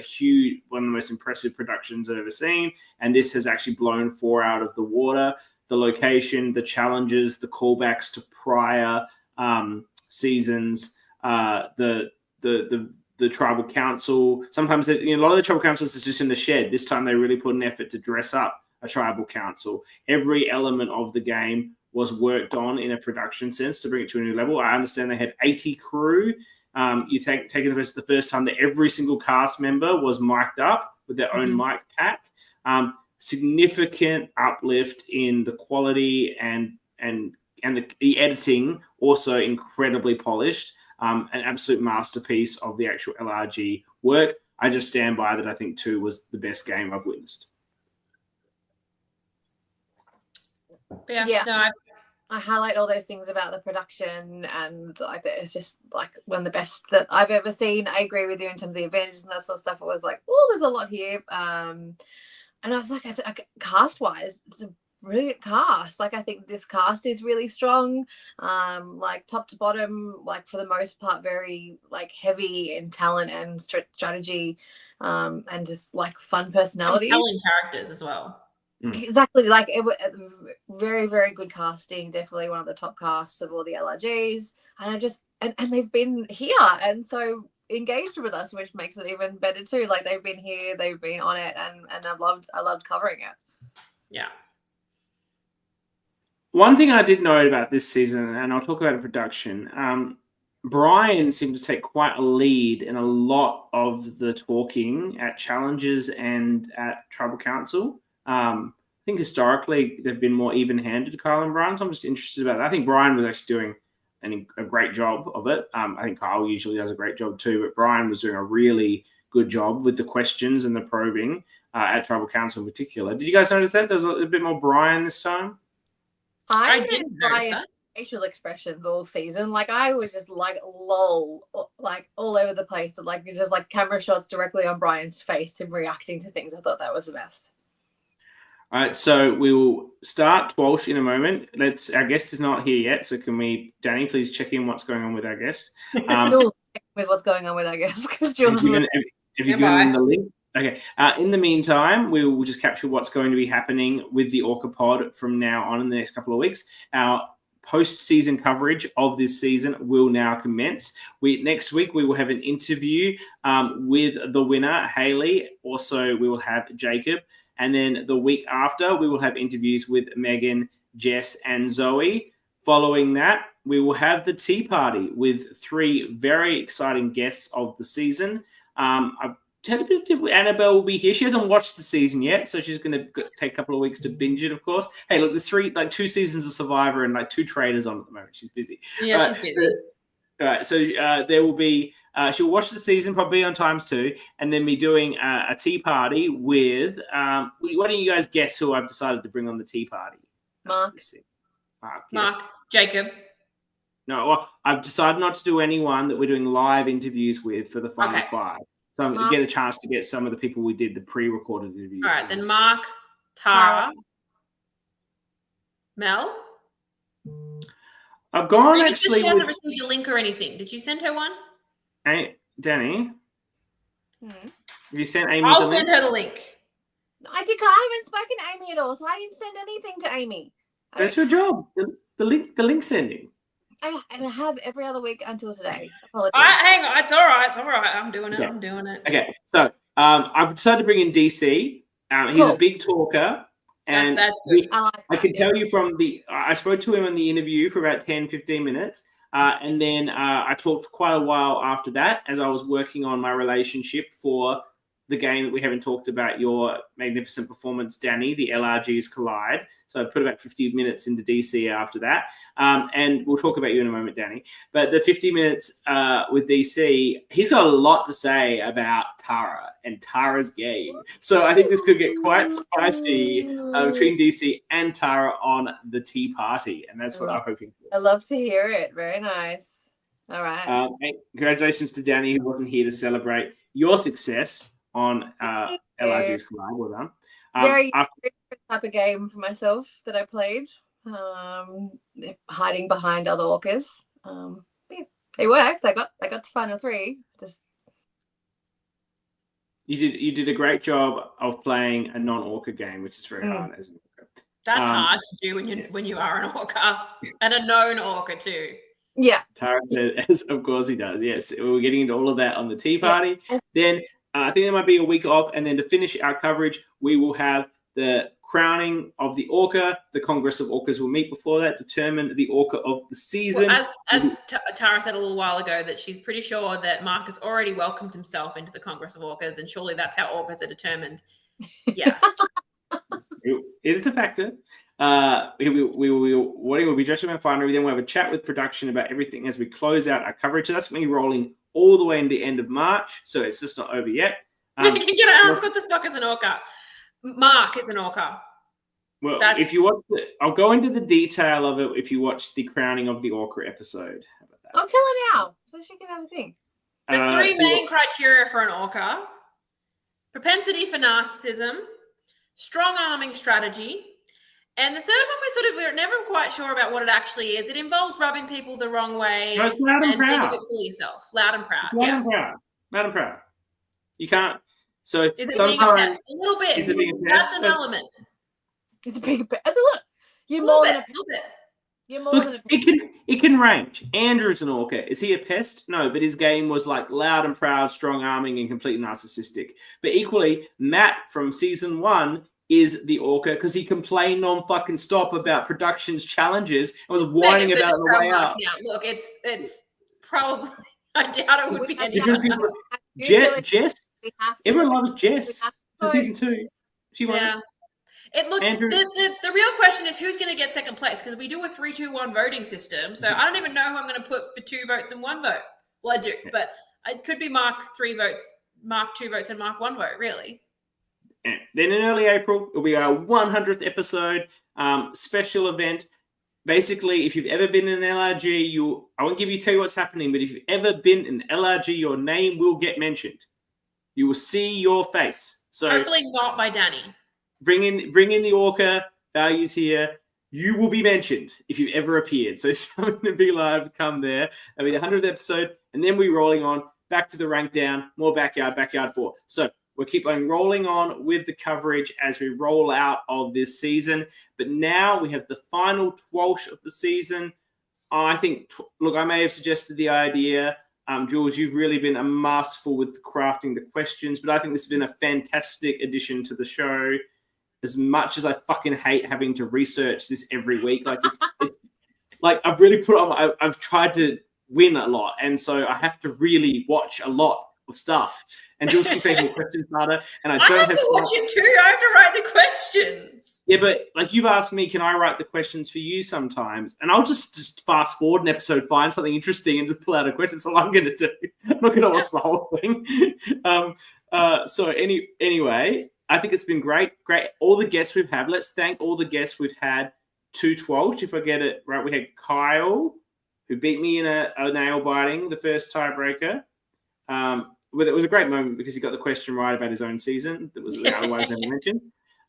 one of the most impressive productions I've ever seen, and this has actually blown 4 out of the water. The location, the challenges, the callbacks to prior seasons, the tribal council. Sometimes a lot of the tribal councils is just in the shed. This time they really put an effort to dress up a tribal council. Every element of the game was worked on in a production sense to bring it to a new level. I understand they had 80 crew. You take it as the first time that every single cast member was mic'd up with their own mic pack. Significant uplift in the quality and the editing, also incredibly polished. An absolute masterpiece of the actual LRG work. I just stand by that. I think 2 was the best game I've witnessed. Yeah. No, I highlight all those things about the production, and like it's just like one of the best that I've ever seen. I agree with you in terms of the advantages and that sort of stuff. It was like, there's a lot here. And I was like, cast wise, it's a brilliant cast. Like, I think this cast is really strong. Like top to bottom, like for the most part, very like heavy in talent and strategy, and just like fun personality. Compelling characters as well. Exactly, like it was very, very good casting. Definitely one of the top casts of all the LRGs, and and they've been here and so engaged with us, which makes it even better too. Like they've been here, they've been on it, and I loved covering it. Yeah. One thing I did note about this season, and I'll talk about the production. Brian seemed to take quite a lead in a lot of the talking at challenges and at Tribal Council. I think historically they've been more even-handed, Kyle and Brian, so I'm just interested about that. I think Brian was actually doing a great job of it. I think Kyle usually does a great job too, but Brian was doing a really good job with the questions and the probing at Tribal Council in particular. Did you guys notice that? There was a bit more Brian this time? I didn't notice that. Facial expressions all season. Like I was just like lol, like all over the place. Like it's just like camera shots directly on Brian's face and reacting to things. I thought that was the best. All right, so we will start TWIOLSH in a moment. Our guest is not here yet, so can we, Dani, please check in what's going on with our guest? With what's going on with our guest, because Jules. Have you given them the link? Okay. In the meantime, we will just capture what's going to be happening with the ORCA pod from now on in the next couple of weeks. Our post-season coverage of this season will now commence. Next week, we will have an interview with the winner, Hayley. Also, we will have Jacob. And then the week after, we will have interviews with Megan, Jess, and Zoe. Following that, we will have the tea party with 3 very exciting guests of the season. I've Annabelle will be here. She hasn't watched the season yet, so she's going to take a couple of weeks to binge it, of course. Hey, look, there's 2 seasons of Survivor and 2 traders on at the moment. She's busy. Yeah, she's busy. All right, so there will be, she'll watch the season probably on ×2, and then be doing a tea party with, why don't you guys guess who I've decided to bring on the tea party? Mark. Mark. Jacob. No, well, I've decided not to do anyone that we're doing live interviews with for the Final 5. So I'm going to get a chance to get some of the people we did the pre-recorded interviews. All right, then Mark, Tara, Mel. I've gone She actually. She hasn't received a link or anything. Did you send her one? Hey, Dani, have you sent Amy I'll the link? send her the link. I haven't spoken to Amy at all, so I didn't send anything to Amy. That's your job. The link sending. I have every other week until today. Apologies. Hang on, it's all right. I'm doing it. Okay. I'm doing it. Okay, so I've decided to bring in DC. He's Cool. a big talker. And That's good. I can tell you from I spoke to him in the interview for about 10, 15 minutes. And then I talked for quite a while after that as I was working on my relationship for the game that we haven't talked about, your magnificent performance, Dani, the LRGs Collide. So I put about 50 minutes into DC after that. And we'll talk about you in a moment, Dani. But the 50 minutes with DC, he's got a lot to say about Tara and Tara's game. So I think this could get quite spicy between DC and Tara on the tea party. And that's what I'm hoping for. I love to hear it. Very nice. All right. Congratulations to Dani, who wasn't here to celebrate your success on LRG's Collide. Well done. Very different type of game for myself that I played, hiding behind other orcas. It worked. I got to final 3. You did a great job of playing a non-orca game, which is very hard as an orca. That's hard to do when you are an orca and a known orca too. Yeah. Tara said, of course he does. Yes, we're getting into all of that on the tea party. Yeah. Then I think there might be a week off, and then to finish our coverage, we will have the crowning of the orca. The Congress of Orcas will meet before that, determine the orca of the season. Well, as Tara said a little while ago, that she's pretty sure that Mark has already welcomed himself into the Congress of Orcas, and surely that's how orcas are determined. Yeah. It is a factor. We will be judging our final. Then we'll have a chat with production about everything as we close out our coverage. So that's going to be rolling all the way into the end of March. So it's just not over yet. You're going to ask what the fuck is an orca? Mark is an orca. Well, if you watch I'll go into the detail of it if you watch the crowning of the orca episode. How about that? I'll tell her now so she can have a think. There's 3 main criteria for an orca: propensity for narcissism, strong arming strategy, and the third one we're never quite sure about what it actually is. It involves rubbing people the wrong way. No, it's loud and proud. Being a bit full of yourself. Loud and proud. Loud and proud. Loud and proud. You can't. So is it being a pest? A little bit. Is it being a pest? That's an element. It's a big pest. That's a lot. You're more than a little bit. You're more than a pest. It can range. Andrew's an orca. Is he a pest? No, but his game was like loud and proud, strong arming, and completely narcissistic. But equally, Matt from season 1 is the orca because he complained non-fucking stop about production's challenges and was whining about the way out. Yeah, look, it's probably, I doubt it would be any different people. Jess, everyone loves Jess for season 2. She won. Yeah. The real question is who's going to get second place, because we do a 3-2-1 voting system. So I don't even know who I'm going to put for 2 votes and 1 vote. Well, I do, but it could be Mark 3 votes, Mark 2 votes, and Mark 1 vote, really. And then in early April, it'll be our 100th episode, special event. Basically, if you've ever been in an LRG, I won't tell you what's happening, but if you've ever been in LRG, your name will get mentioned. You will see your face. So hopefully not by Dani. Bring in the orca values here. You will be mentioned if you've ever appeared. So someone to be live, come there. That'll be the 100th episode, and then we're rolling on back to the rank down, more backyard 4. So we'll keep on rolling on with the coverage as we roll out of this season. But now we have the final TWIOLSH of the season. I think, look, I may have suggested the idea. Jules, you've really been a masterful with crafting the questions, but I think this has been a fantastic addition to the show. as much as I fucking hate having to research this every week. Like it's like I've really put on. I've tried to win a lot, and so I have to really watch a lot of stuff. And Jules keeps making the questions harder, and I don't have to watch it too. I have to write the questions. Yeah, but like you've asked me, can I write the questions for you sometimes? And I'll just fast forward an episode, find something interesting, and just pull out a question. That's all I'm going to do. I'm not going to watch the whole thing. Anyway, I think it's been great. All the guests we've had. Let's thank all the guests we've had to TWIOLSH. If I get it right, we had Kyle, who beat me in a nail biting, the first tiebreaker. It was a great moment because he got the question right about his own season that was otherwise never mentioned.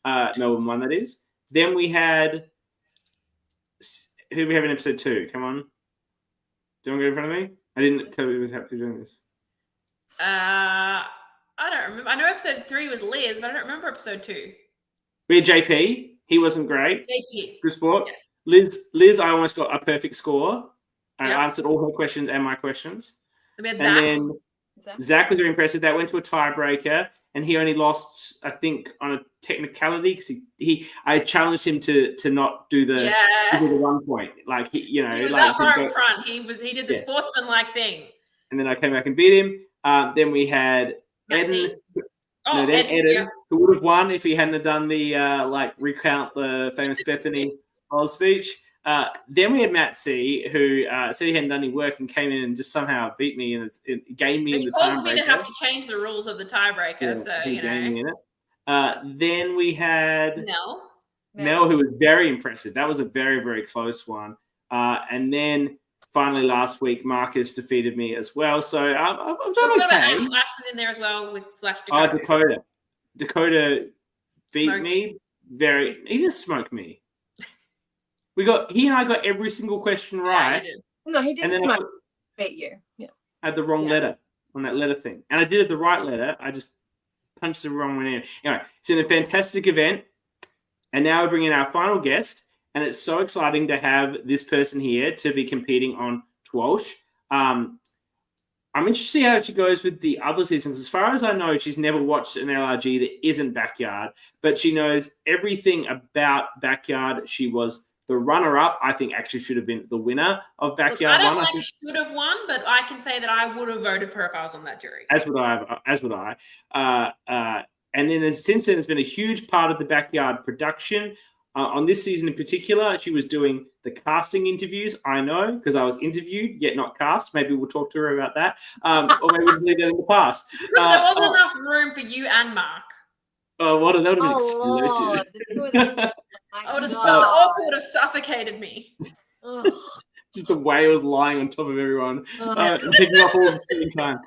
Melbourne won, that is. Then we had who do we have in episode 2? Come on. Do you want to go in front of me? I didn't tell you we were doing this. I don't remember. I know episode 3 was Liz, but I don't remember episode 2. We had JP. He wasn't great. JP. Good sport. Yeah. Liz, I almost got a perfect score. I Yeah. answered all her questions and my questions. We had And Zach. then Zach was very impressive. That went to a tiebreaker, and he only lost, I think, on a technicality because I challenged him to not do the 1 point. Like he was that far in front. He did the sportsman-like thing. And then I came back and beat him. Then we had Eden. Eden, who would have won if he hadn't have done the recount the famous Bethany Oz speech. Then we had Matt C, who said he hadn't done any work and came in and just somehow beat me and it gained me in the tiebreaker. He caused me to have to change the rules of the tiebreaker, gained me in it. Then we had Mel, who was very impressive. That was a very, very close one. And then finally last week, Marcus defeated me as well. So I've done okay. Ash was in there as well with /Dakota. Dakota beat me. He just smoked me. He and I got every single question right. No, he didn't smoke. Beat you. Yeah. I had the wrong letter on that letter thing. And I did it the right letter. I just punched the wrong one in. Anyway, it's been a fantastic event. And now we bring in our final guest. And it's so exciting to have this person here to be competing on TWIOLSH. I'm interested to see how she goes with the other seasons. As far as I know, she's never watched an LRG that isn't Backyard, but she knows everything about Backyard. She was the runner-up. I think actually should have been the winner of Backyard. I don't should have won, but I can say that I would have voted for her if I was on that jury. As would I. And then since then, it's been a huge part of the Backyard production. On this season in particular, she was doing the casting interviews. I know because I was interviewed, yet not cast. Maybe we'll talk to her about that. Or maybe we'll do that in the past. There wasn't enough room for you and Mark. Oh, that would have been explosive. The awkward would have suffocated me. Just the whales lying on top of everyone and taking up all the screen time.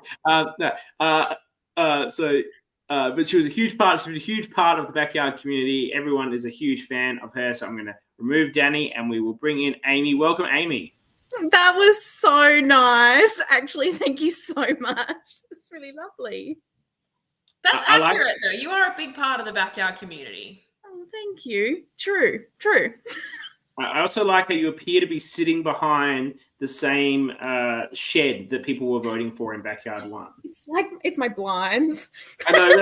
But she was a huge part. She was a huge part of the Backyard community. Everyone is a huge fan of her. So I'm going to remove Dani and we will bring in Amy. Welcome, Amy. That was so nice. Actually, thank you so much. It's really lovely. That's accurate, though. You are a big part of the Backyard community. Oh, thank you. True. I also like how you appear to be sitting behind the same shed that people were voting for in Backyard 1. It's my blinds. I know. It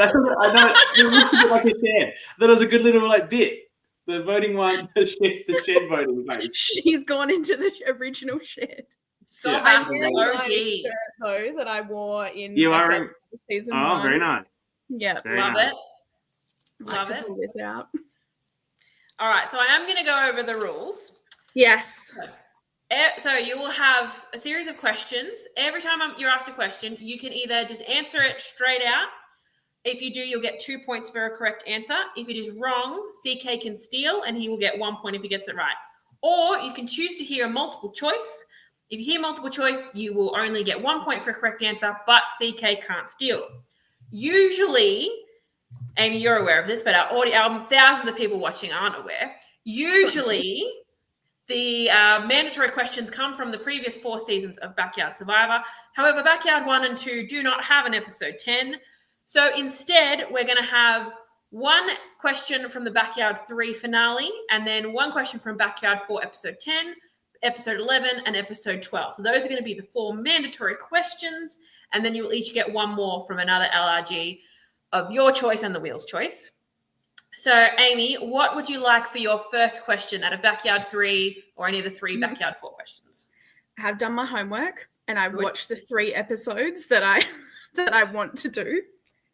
looks a bit like a shed. That was a good little bit. The voting one, the shed voting place. She's gone into the original shed. I really like the shirt though that I wore in season 1. Oh, very nice. Yeah, love it. Love it. Pull this out. All right, so I am going to go over the rules. Yes. So you will have a series of questions. Every time you're asked a question, you can either just answer it straight out. If you do, you'll get 2 points for a correct answer. If it is wrong, CK can steal, and he will get 1 point if he gets it right. Or you can choose to hear a multiple choice. If you hear multiple choice, you will only get 1 point for a correct answer, but CK can't steal. Usually, Amy, you're aware of this, but our thousands of people watching aren't aware. Usually, the mandatory questions come from the previous 4 seasons of Backyard Survivor. However, Backyard 1 and 2 do not have an episode 10. So instead, we're going to have 1 question from the Backyard 3 finale, and then 1 question from Backyard 4 episode 10, episode 11, and episode 12. So those are going to be the 4 mandatory questions, and then you will each get 1 more from another LRG of your choice and the wheel's choice. So, Amy, what would you like for your first question at a Backyard 3 or any of the 3 Backyard 4 questions? I have done my homework and I've watched the 3 episodes that I want to do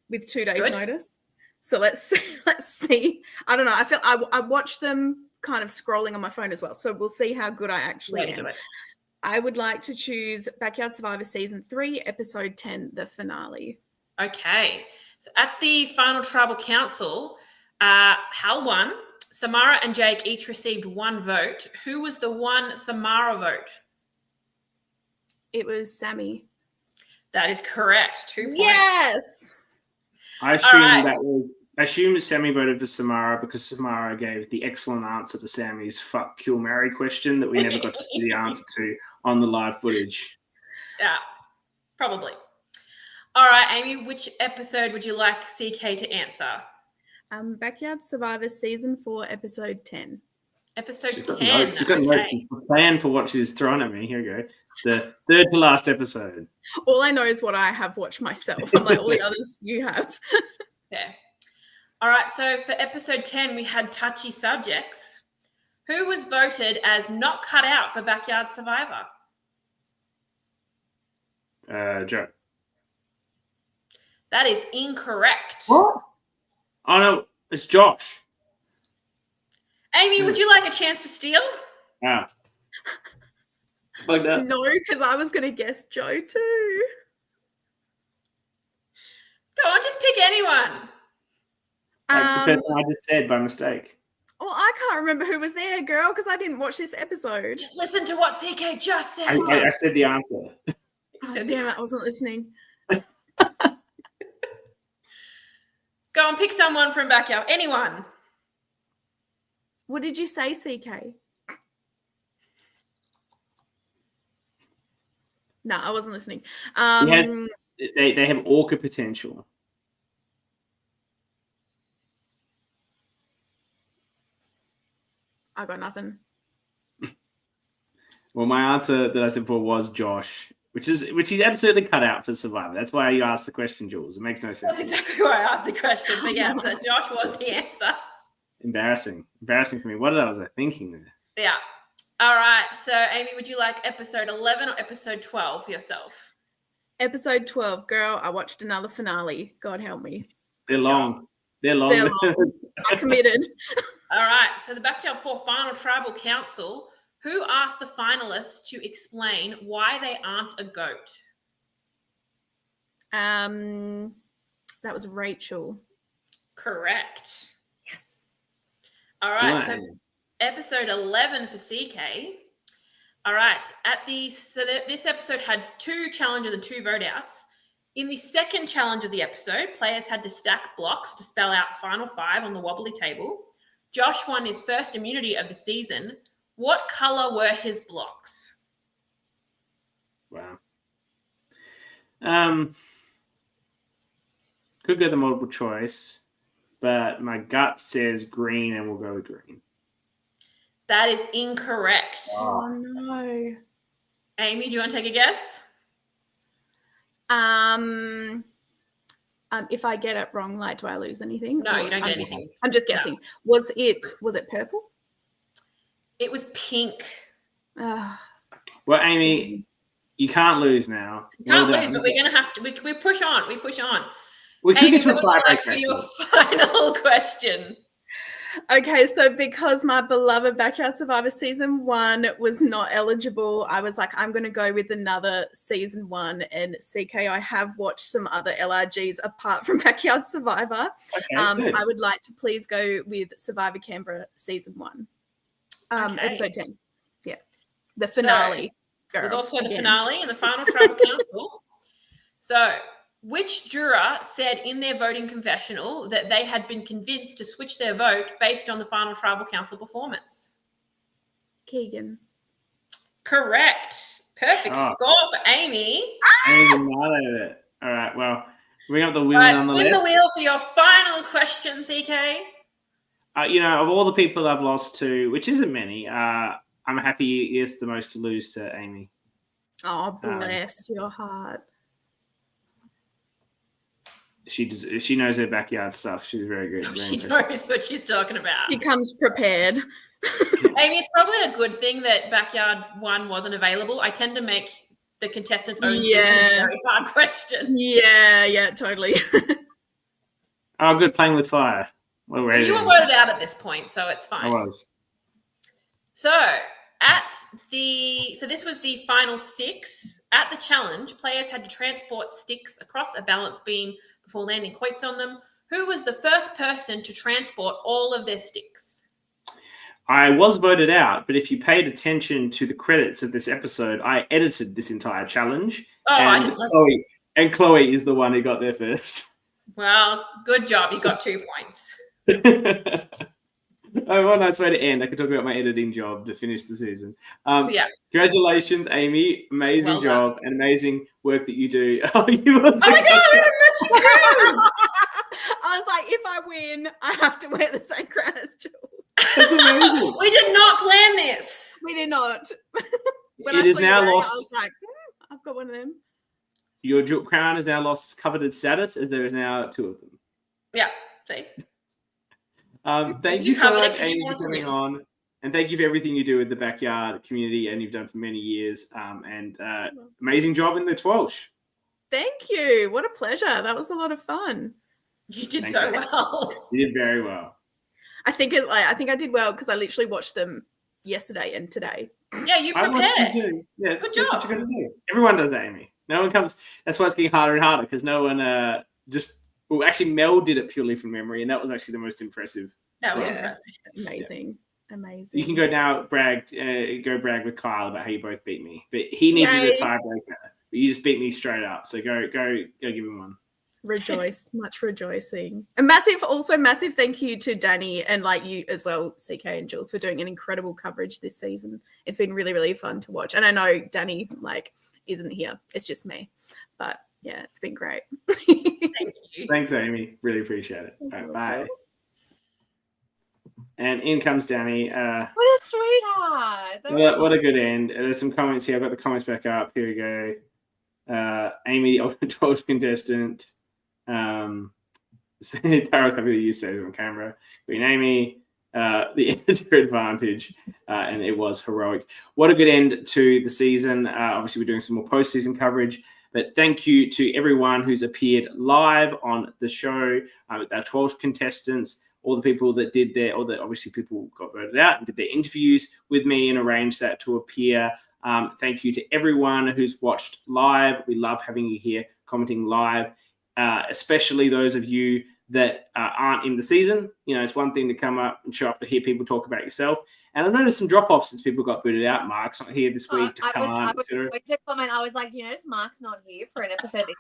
with 2 days notice. So let's see. I don't know. I feel I watched them kind of scrolling on my phone as well. So we'll see how good I actually am. I would like to choose Backyard Survivor Season 3, Episode 10, the finale. Okay. So at the Final Tribal Council, Hal won. Samara and Jake each received 1 vote. Who was the one Samara vote? It was Sammy. That is correct. 2 points. Yes. I assume Sammy voted for Samara because Samara gave the excellent answer to Sammy's fuck, kill, marry question that we never got to see the answer to on the live footage. Yeah, probably. All right, Amy, which episode would you like CK to answer? Backyard Survivor Season 4, Episode 10. Episode She's 10. She's got a plan for what she's thrown at me. Here we go. The third to last episode. All I know is what I have watched myself. I'm like, all the others you have. Yeah. All right, so for episode 10, we had touchy subjects. Who was voted as not cut out for Backyard Survivor? Joe. That is incorrect. What? Oh, no, it's Josh. Amy, would you like a chance to steal? Ah. Like that? No, because I was going to guess Joe too. Go on, just pick anyone. Like the person I just said by mistake. Well, I can't remember who was there, girl, because I didn't watch this episode. Just listen to what CK just said. I said the answer. Oh, damn it, I wasn't listening. Go and pick someone from Backyard. Anyone. What did you say, CK? No, I wasn't listening. They have ORCA potential. I got nothing. Well, my answer that I said before was Josh, which he's absolutely cut out for Survivor. That's why you asked the question, Jules. It makes no sense. That's exactly why I asked the question. But yeah, so Josh was the answer. Embarrassing for me. What was I thinking there? Yeah. All right. So, Amy, would you like episode 11 or episode 12 for yourself? Episode 12, girl. I watched another finale. God help me. They're long. They're long. I committed. All right. So, the Backyard 4 Final Tribal Council. Who asked the finalists to explain why they aren't a goat? That was Rachel. Correct. Yes. All right. Nice. So episode 11 for CK. All right. This episode had 2 challenges and 2 vote outs. In the second challenge of the episode, players had to stack blocks to spell out final 5 on the wobbly table. Josh won his first immunity of the season. What color were his blocks? Wow. Could go the multiple choice, but my gut says green, and we'll go with green. That is incorrect. Oh no. Amy, do you want to take a guess? If I get it wrong, like, do I lose anything? No, you don't get anything. I'm just guessing. No. Was it purple? It was pink. Well, Amy, you can't lose now. You can't lose, but we're going to have to. We push on. We push on. We could get to a tiebreaker for your final question. Okay, so because my beloved Backyard Survivor Season 1 was not eligible, I was like, I'm going to go with another Season 1. And CK, I have watched some other LRGs apart from Backyard Survivor. Okay, I would like to please go with Survivor Canberra Season 1. Episode 10. Yeah. The finale. So, it was also the finale and the Final Tribal Council. So, which juror said in their voting confessional that they had been convinced to switch their vote based on the Final Tribal Council performance? Keegan. Correct. Perfect score for Amy. Amy nailed it. All right, well, bring up the wheel nonetheless. Spin the wheel for your final question, CK. Of all the people I've lost to, which isn't many, I'm happy it's the most to lose to Amy. Oh, bless your heart. She knows her backyard stuff. She's very good. Very She knows what she's talking about. She comes prepared. Amy, it's probably a good thing that Backyard 1 wasn't available. I tend to make the contestants' own season a very hard question. Yeah, totally. Oh, good. Playing with fire. Well, You were voted out at this point, so it's fine. I was. So this was the final 6. At the challenge, players had to transport sticks across a balance beam before landing quotes on them. Who was the first person to transport all of their sticks? I was voted out, but if you paid attention to the credits of this episode, I edited this entire challenge. Oh, I didn't. Chloe is the one who got there first. Well, good job. You got 2 points. Oh, what a nice way to end. I could talk about my editing job to finish the season. Yeah. Congratulations, Amy. Amazing Well job and amazing work that you do. Oh, you were Oh my God, I was like, if I win, I have to wear the same crown as Jules. That's amazing. we did not plan this. We did not. When It I is saw you now wearing it, lost. I was like, I've got one of them. Your crown has now lost coveted status, as there is now 2 of them. Yeah. See? Thank You you so covered much, it 'cause you Amy, for wanted to coming win. on. And thank you for everything you do with the backyard community and you've done for many years. Amazing job in the TWIOLSH. Thank you. What a pleasure. That was a lot of fun. You did Thanks, so Amy. well. You did very well. I think I did well because I literally watched them yesterday and today. Yeah, you I watched them prepared. too. Yeah, Good that's what job. you're going to do. Everyone does that, Amy. No one comes. That's why it's getting harder and harder because no one actually, Mel did it purely from memory, and that was actually the most impressive. That was Yeah. impressive. Amazing. You can go now, brag with Kyle about how you both beat me, but he needed Yay. a tiebreaker. But you just beat me straight up. So go give him one. Rejoice. Much rejoicing. A massive thank you to Dani and like you as well, CK and Jules, for doing an incredible coverage this season. It's been really, really fun to watch. And I know Dani isn't here. It's just me. But yeah, it's been great. Thank you. Thanks, Amy. Really appreciate it. All right, bye. And in comes Dani. What a sweetheart. What a good end. There's some comments here. I've got the comments back up. Here we go. Amy, the ultimate 12 contestant. Tara's happy to use saves on camera. Queen Amy, the editor advantage, and it was heroic. What a good end to the season. Obviously, we're doing some more postseason coverage. But thank you to everyone who's appeared live on the show, our 12 contestants, all the people that did obviously people got voted out and did their interviews with me and arranged that to appear. Thank you to everyone who's watched live. We love having you here commenting live, especially those of you that aren't in the season. You know, it's one thing to come up and show up to hear people talk about yourself. And I've noticed some drop-offs since people got booted out. Mark's not here this week to come on, I was etc. going to comment. I was like, you notice Mark's not here for an episode that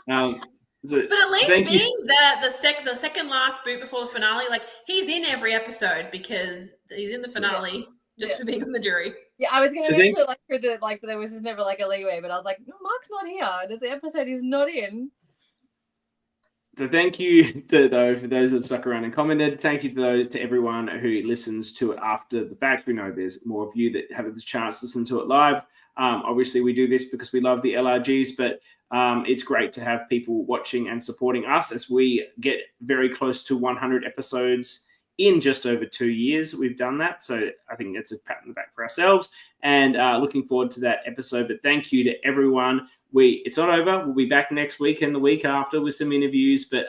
isn't. But at least thank you. being the second last boot before the finale, like he's in every episode because he's in the finale just for being in the jury. Yeah, I was going to So mention there was just never like a leeway, but I was like, no, Mark's not here. The episode is not in. So thank you for those that stuck around and commented. Thank you to everyone who listens to it after the fact. We know there's more of you that have the chance to listen to it live. Obviously, we do this because we love the LRGs, but it's great to have people watching and supporting us as we get very close to 100 episodes in just over 2 years. We've done that. So I think it's a pat on the back for ourselves and looking forward to that episode. But thank you to everyone. It's not over. We'll be back next week and the week after with some interviews, but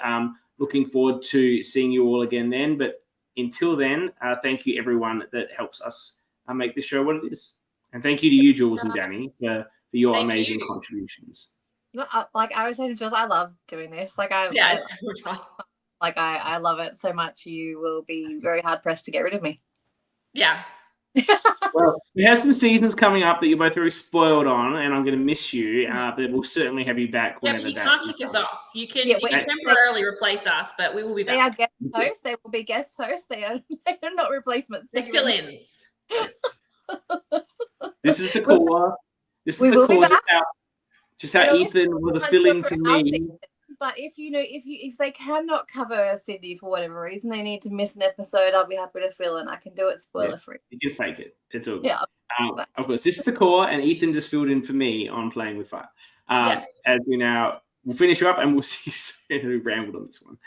looking forward to seeing you all again then. But until then, thank you everyone that helps us make this show what it is. And thank you to you, Jules and Dani, for your amazing contributions. Like I was saying to Jules, I love doing this. It's so much fun. I love it so much. You will be very hard pressed to get rid of me. Yeah. Well, we have some seasons coming up that you're both very spoiled on, and I'm going to miss you, but we'll certainly have you back. Yeah, but you can't kick us off. You can temporarily replace us, but we will be back. They are guest hosts. They will be guest hosts. They are not replacements. They're fill-ins. This is the core. This is the core. Just how Ethan was a fill-in for me. But if they cannot cover Sydney for whatever reason, they need to miss an episode, I'll be happy to fill in. I can do it spoiler-free. You can fake it. It's all good. Yeah. Of course, this is the core, and Ethan just filled in for me on Playing with Fire. Yes. As we'll finish you up and we'll see you soon. We rambled on this one.